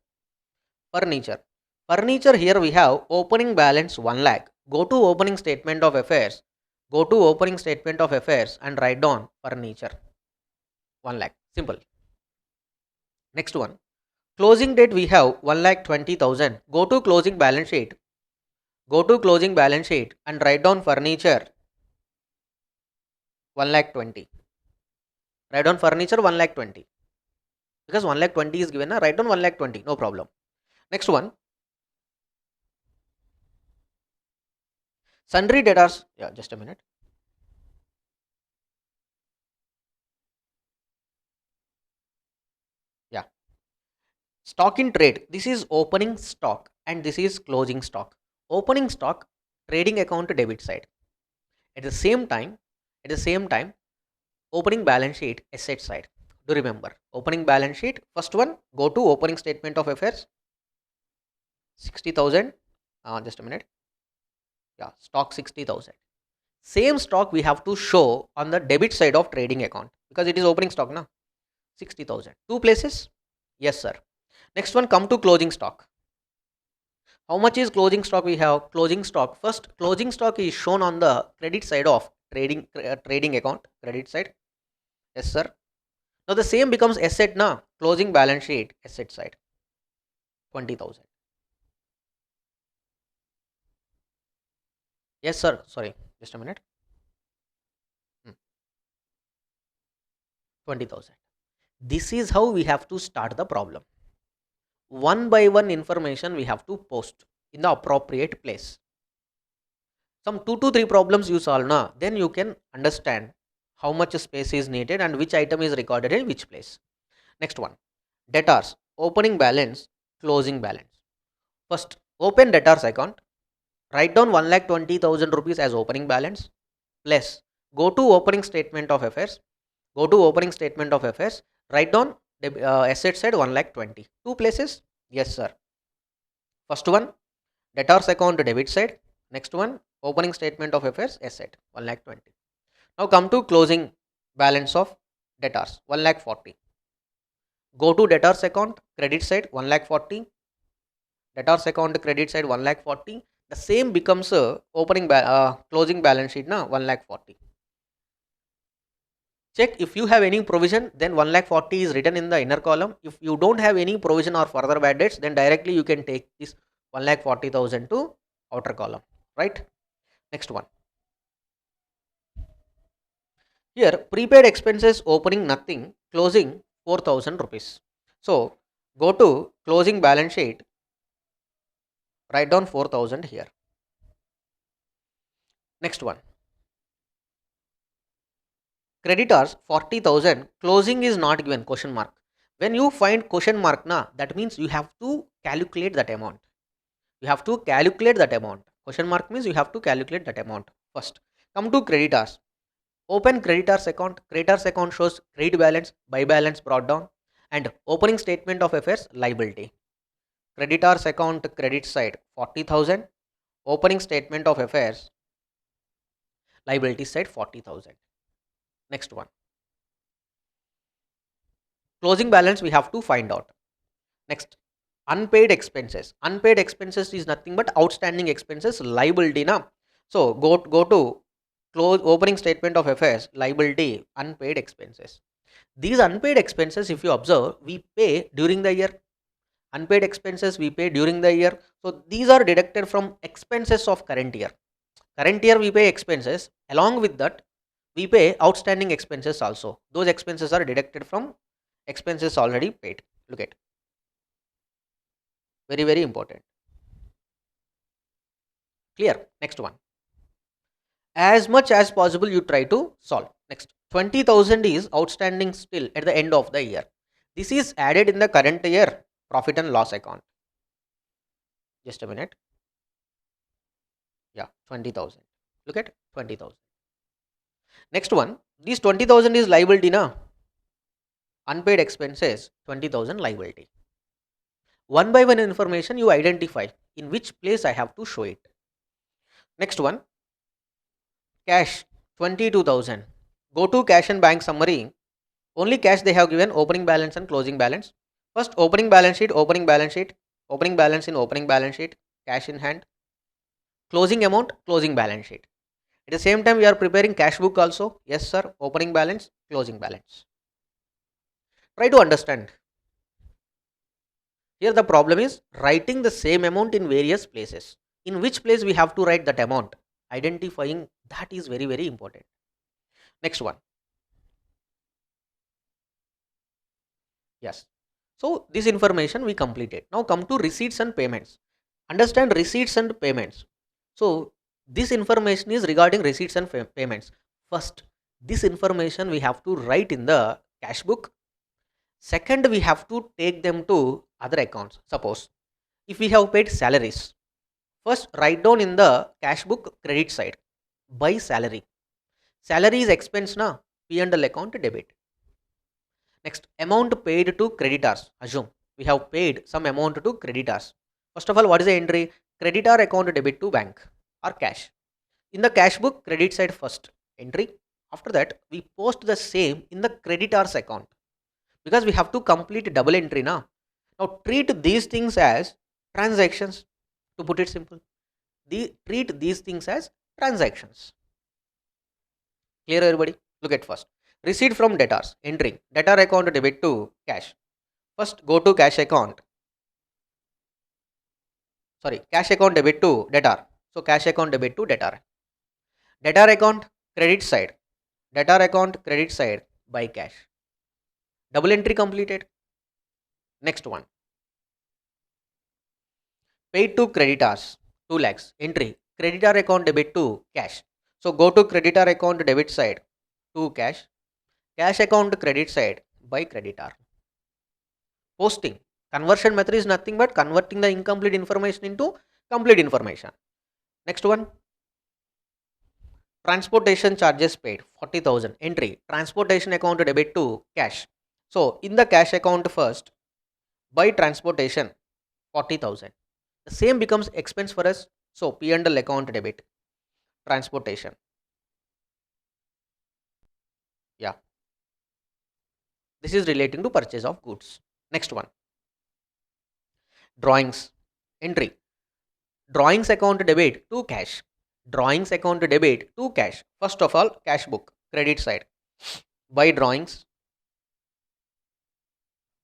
Furniture. Furniture, here we have opening balance 1 lakh. Go to opening statement of affairs. Go to opening statement of affairs and write down furniture 1 lakh. Simple. Next one. Closing date we have 1,20,000. Go to closing balance sheet. Go to closing balance sheet and write down furniture 1,20,000. Write down furniture 1,20,000 because 1,20,000 is given. Write down 1,20,000. No problem. Next one. Sundry debtors. Yeah, just a minute. Yeah. Stock in trade. This is opening stock and this is closing stock. Opening stock, trading account debit side. At the same time, opening balance sheet asset side. Do remember opening balance sheet. First one, go to opening statement of affairs 60,000. Just a minute. Yeah, stock 60,000. Same stock we have to show on the debit side of trading account because it is opening stock now. 60,000. Two places. Yes, sir. Next one, come to closing stock. How much is closing stock we have? Closing stock. First, closing stock is shown on the credit side of trading account. Credit side. Yes, sir. Now the same becomes asset now. Closing balance sheet asset side 20,000. Yes, sir. Sorry, just a minute. 20,000. This is how we have to start the problem. One by one information we have to post in the appropriate place. Some 2 to 3 problems you solve now, then you can understand how much space is needed and which item is recorded in which place. Next one, debtors, opening balance, closing balance. First, open debtors account, write down 1,20,000 rupees as opening balance, plus go to opening statement of affairs, write down the asset side 1,20,000. Two places? Yes, sir. First one, debtors account debit side. Next one, opening statement of affairs asset 1,20,000. Now come to closing balance of debtors 1,40,000. Go to debtors account credit side 1,40,000. Debtors account credit side 1,40,000. The same becomes closing balance sheet now 1,40,000. Check if you have any provision, then 1,40,000 is written in the inner column. If you don't have any provision or further bad debts, then directly you can take this 1,40,000 to outer column. Right? Next one. Here, prepaid expenses opening nothing, closing 4,000 rupees. So, go to closing balance sheet, write down 4,000 here. Next one. Creditors 40,000, closing is not given, question mark. When you find question mark, that means you have to calculate that amount. You have to calculate that amount. Question mark means you have to calculate that amount first. Come to creditors. Open creditors account. Creditors account shows credit balance, buy balance brought down, and opening statement of affairs liability. Creditors account credit side 40,000. Opening statement of affairs liability side 40,000. Next one. Closing balance we have to find out. Next, unpaid expenses. Unpaid expenses is nothing but outstanding expenses liability na. So go to close opening statement of affairs liability unpaid expenses. These unpaid expenses, if you observe, we pay during the year. Unpaid expenses we pay during the year. So these are deducted from expenses of current year. Current year we pay expenses. Along with that, we pay outstanding expenses also. Those expenses are deducted from expenses already paid. Look at, very very important. Clear? Next one. As much as possible you try to solve. Next, 20,000 is outstanding still at the end of the year. This is added in the current year profit and loss account. Just a minute. Yeah, 20,000. Look at 20,000. Next one, this 20,000 is liability na. Unpaid expenses 20,000 liability. One by one information you identify in which place I have to show it. Next one, cash 22,000. Go to cash and bank summary. Only cash they have given, opening balance and closing balance. First, opening balance sheet, opening balance sheet, opening balance in opening balance sheet, cash in hand, closing amount, closing balance sheet. At the same time, we are preparing cash book also. Yes, sir. Opening balance, closing balance. Try to understand. Here the problem is writing the same amount in various places. In which place we have to write that amount? Identifying that is very very important. Next one. Yes. So this information we completed. Now come to receipts and payments. Understand receipts and payments. So this information is regarding receipts and payments. First, this information we have to write in the cash book. Second, we have to take them to other accounts. Suppose if we have paid salaries, first write down in the cash book credit side by salary. Salary is expense na, P and L account debit. Next, amount paid to creditors. Assume we have paid some amount to creditors. First of all, what is the entry? Creditor account debit to bank or cash. In the cash book, credit side first entry. After that, we post the same in the creditors account because we have to complete double entry now. Now treat these things as transactions. To put it simple, treat these things as transactions. Clear everybody? Look at first. Receipt from debtors. Entry. Debtor account debit to cash. First go to cash account. Sorry, cash account debit to debtor. So cash account debit to debtor. Debtor account credit side. Debtor account credit side by cash. Double entry completed. Next one. Paid to creditors 2 lakhs. Entry. Creditor account debit to cash. So go to creditor account debit side to cash. Cash account credit side by creditor. Posting. Conversion method is nothing but converting the incomplete information into complete information. Next one. Transportation charges paid 40,000. Entry. Transportation account debit to cash. So in the cash account first, by transportation 40,000. The same becomes expense for us. So P and L account debit. Transportation. Yeah. This is relating to purchase of goods. Next one. Drawings. Entry. Drawings account debit to cash. Drawings account debit to cash. First of all, cash book, credit side. By drawings,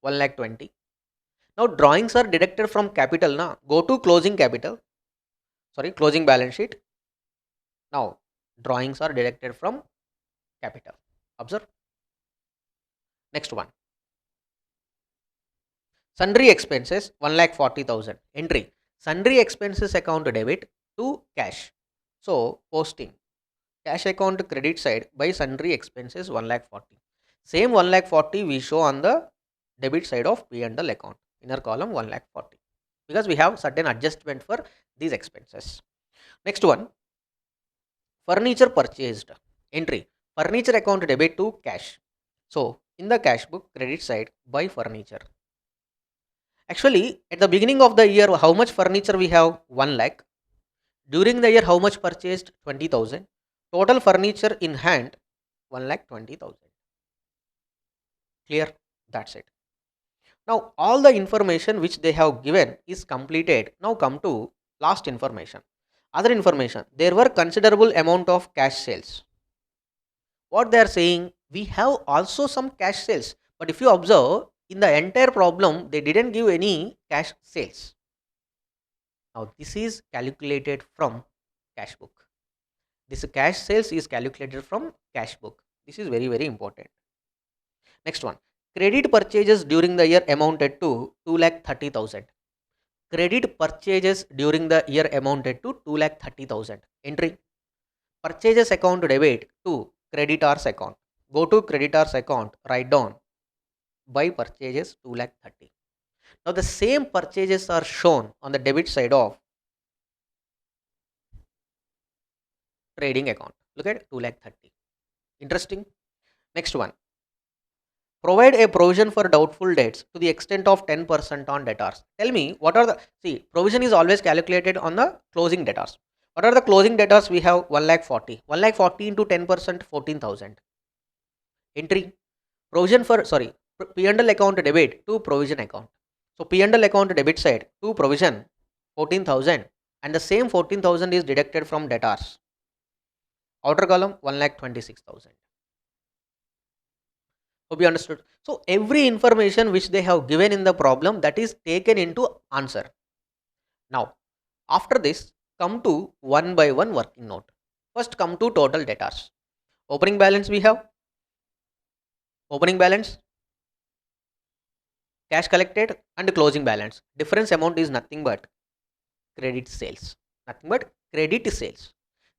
1,20,000. Now drawings are deducted from capital. Now go to closing capital. Sorry, closing balance sheet. Now drawings are deducted from capital. Observe. Next one. Sundry expenses 1,40,000. Entry. Sundry expenses account debit to cash. So posting. Cash account credit side by sundry expenses 1,40,000. Same 1,40,000 we show on the debit side of P and L account. Inner column 1,40,000. because we have certain adjustment for these expenses. Next one, furniture purchased. Entry, furniture account debit to cash. So in the cash book, credit side, buy furniture. Actually, at the beginning of the year, how much furniture we have? 1 lakh. During the year, how much purchased? 20,000. Total furniture in hand, 1,20,000. Clear? That's it. Now, all the information which they have given is completed. Now come to last information. Other information. There were considerable amount of cash sales. What they are saying, we have also some cash sales. But if you observe, in the entire problem, they didn't give any cash sales. Now, this is calculated from cash book. This cash sales is calculated from cash book. This is very, very important. Next one, credit purchases during the year amounted to 2,30,000. Credit purchases during the year amounted to 2,30,000. Entry, purchases account debit to creditors account. Go to creditors account, write down buy purchases 2,30,000. Now the same purchases are shown on the debit side of trading account. Look at 2,30,000. Interesting. Next one, provide a provision for doubtful debts to the extent of 10% on debtors. Tell me what are the, see, provision is always calculated on the closing debtors. What are the closing debtors? We have 1,40,000. 1,40,000 into 10%, 14,000. Entry, provision for, sorry, P&L account debit to provision account. So P&L account debit side to provision 14,000, and the same 14,000 is deducted from debtors. Outer column 1,26,000. Hope you understood. So every information which they have given in the problem, that is taken into answer. Now after this, come to one by one working note. First come to total debtors. Opening balance we have. Opening balance, cash collected, and closing balance. Difference amount is nothing but credit sales. Nothing but credit sales.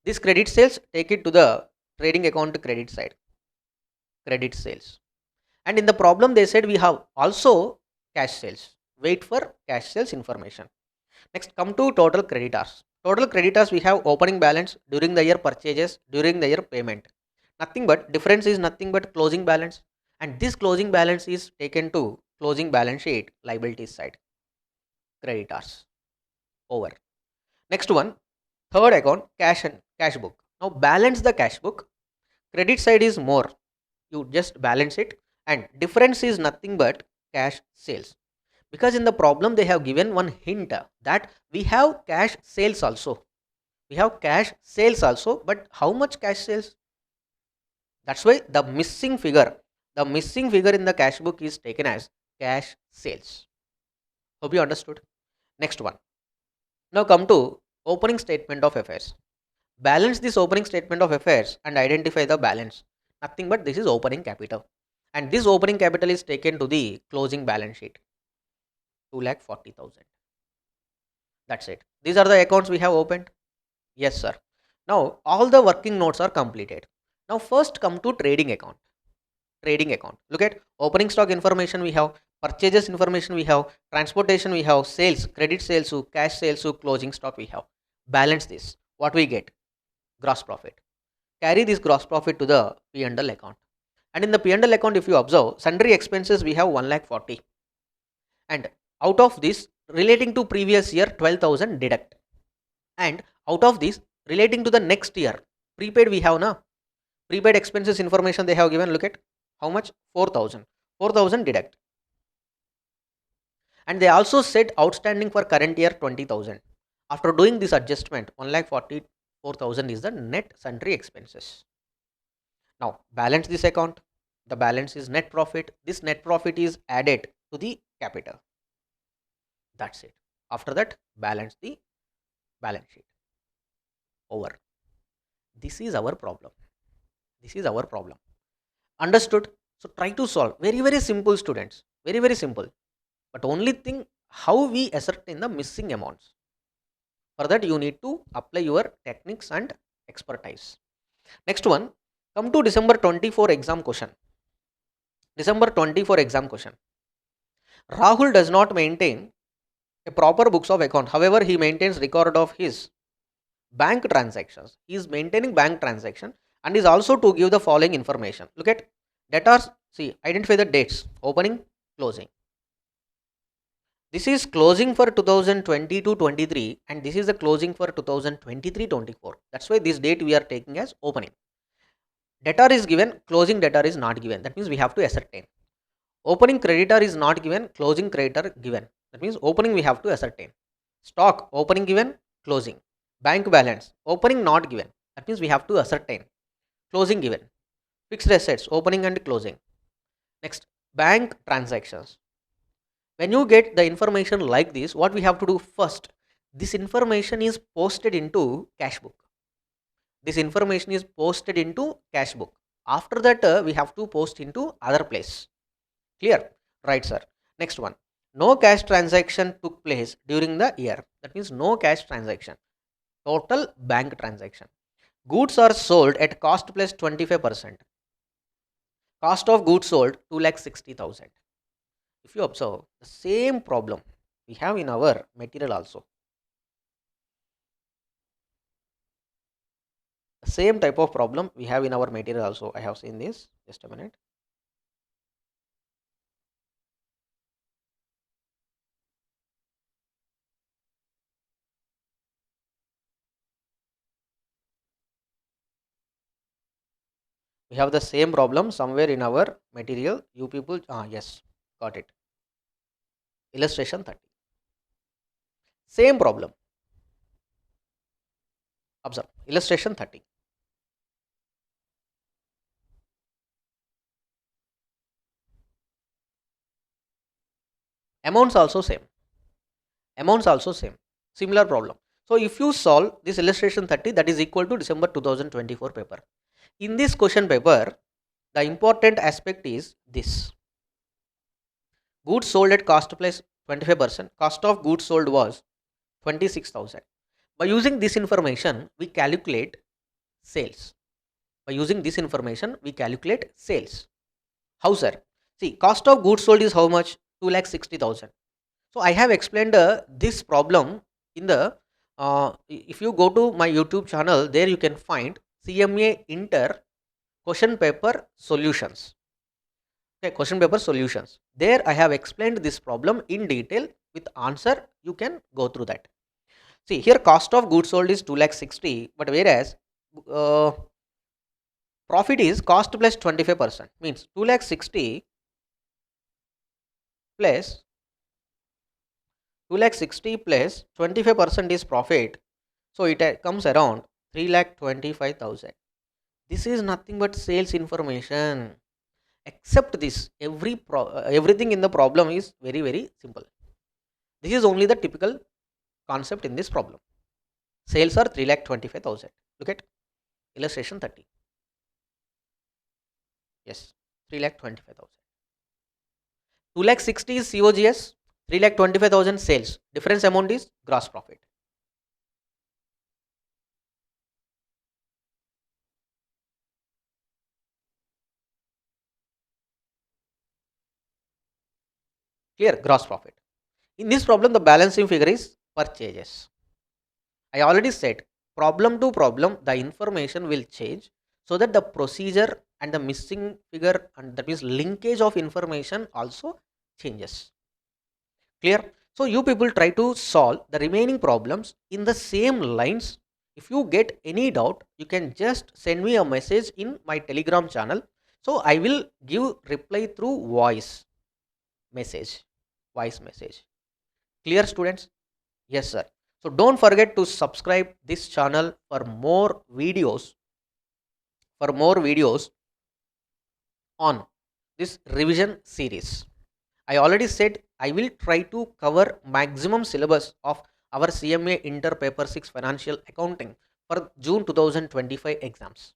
This credit sales, take it to the trading account credit side. Credit sales. And in the problem they said we have also cash sales. Wait for cash sales information. Next come to total creditors. Total creditors we have opening balance, during the year purchases, during the year payment. Nothing but difference is nothing but closing balance, and this closing balance is taken to closing balance sheet liabilities side. Creditors. Over. Next one, third account, cash and cash book. Now balance the cash book. Credit side is more. You just balance it, and difference is nothing but cash sales. Because in the problem they have given one hint that we have cash sales also. We have cash sales also, but how much cash sales? That's why the missing figure in the cash book is taken as cash sales. Hope you understood. Next one. Now come to opening statement of affairs. Balance this opening statement of affairs and identify the balance. Nothing but this is opening capital. And this opening capital is taken to the closing balance sheet. 2,40,000. That's it. These are the accounts we have opened. Yes, sir. Now all the working notes are completed. Now first come to trading account. Trading account. Look at opening stock information we have, purchases information we have, transportation we have, sales, credit sales, cash sales, closing stock we have. Balance this. What we get? Gross profit. Carry this gross profit to the P&L account. And in the P&L account, if you observe, sundry expenses we have 1,40,000. And out of this, relating to previous year, 12,000 deduct. And out of this, relating to the next year, prepaid we have now. Prepaid expenses information they have given. Look at how much? 4,000. 4,000 deduct. And they also said outstanding for current year 20,000. After doing this adjustment, 1,44,000 is the net sundry expenses. Now balance this account. The balance is net profit. This net profit is added to the capital. That's it. After that, balance the balance sheet. Over. This is our problem. This is our problem. Understood? So try to solve. Very, very simple, students. Very, very simple. But only thing, how we ascertain the missing amounts. For that, you need to apply your techniques and expertise. Next one, come to December 24 exam question. December 24 exam question. Rahul does not maintain a proper books of account. However, he maintains record of his bank transactions. He is maintaining bank transaction and is also to give the following information. Look at debtors. See, identify the dates: opening, closing. This is closing for 2022-23 and this is the closing for 2023-24. That's why this date we are taking as opening. Debtor is given, closing debtor is not given. That means we have to ascertain. Opening creditor is not given, closing creditor given. That means opening we have to ascertain. Stock, opening given, closing. Bank balance, opening not given. That means we have to ascertain. Closing given. Fixed assets, opening and closing. Next, bank transactions. When you get the information like this, what we have to do first? This information is posted into cash book. This information is posted into cash book. After that, we have to post into other place. Clear? Right, sir. Next one. No cash transaction took place during the year. That means no cash transaction. Total bank transaction. Goods are sold at cost plus 25%. Cost of goods sold 2,60,000. If you observe, the same problem we have in our material also. The same type of problem we have in our material also. I have seen this. Just a minute. We have the same problem somewhere in our material. You people, yes, got it. Illustration 30. Same problem. Observe. Illustration 30. Amounts also same. Amounts also same. Similar problem. So if you solve this illustration 30, that is equal to December 2024 paper. In this question paper, the important aspect is this. Goods sold at cost plus 25%. Cost of goods sold was 26,000. By using this information, we calculate sales. By using this information, we calculate sales. How, sir? See, cost of goods sold is how much? 2,60,000. So I have explained this problem in the, if you go to my YouTube channel, there you can find CMA Inter question paper solutions. Okay, question paper solutions. There I have explained this problem in detail with answer. You can go through that. See, here cost of goods sold is 2,60,000, but whereas uh, profit is cost plus 25%, means 2,60,000 plus 2,60,000 plus 25% is profit. So it comes around 3,25,000. This is nothing but sales information. Except this, everything in the problem is very, very simple. This is only the typical concept in this problem. Sales are 3,25,000. Look at illustration 30. Yes, 3,25,000. 2,60,000 is COGS, 3,25,000 sales. Difference amount is gross profit. Clear? Gross profit. In this problem, the balancing figure is purchases. I already said, problem to problem, the information will change so that the procedure and the missing figure, and that means linkage of information, also changes. Clear? So you people try to solve the remaining problems in the same lines. If you get any doubt, you can just send me a message in my Telegram channel. So I will give reply through voice message. Voice message. Clear, students? Yes, sir. So don't forget to subscribe this channel for more videos. For more videos on this revision series. I already said I will try to cover maximum syllabus of our CMA Inter Paper 6 Financial Accounting for June 2025 exams.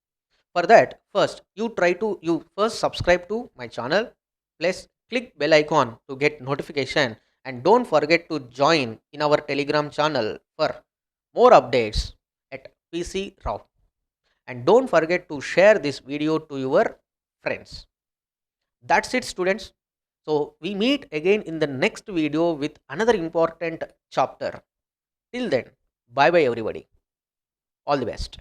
For that, first you first subscribe to my channel, plus click bell icon to get notification, and don't forget to join in our Telegram channel for more updates at PC Raw. And don't forget to share this video to your friends. That's it, students. So we meet again in the next video with another important chapter. Till then, bye bye everybody. All the best.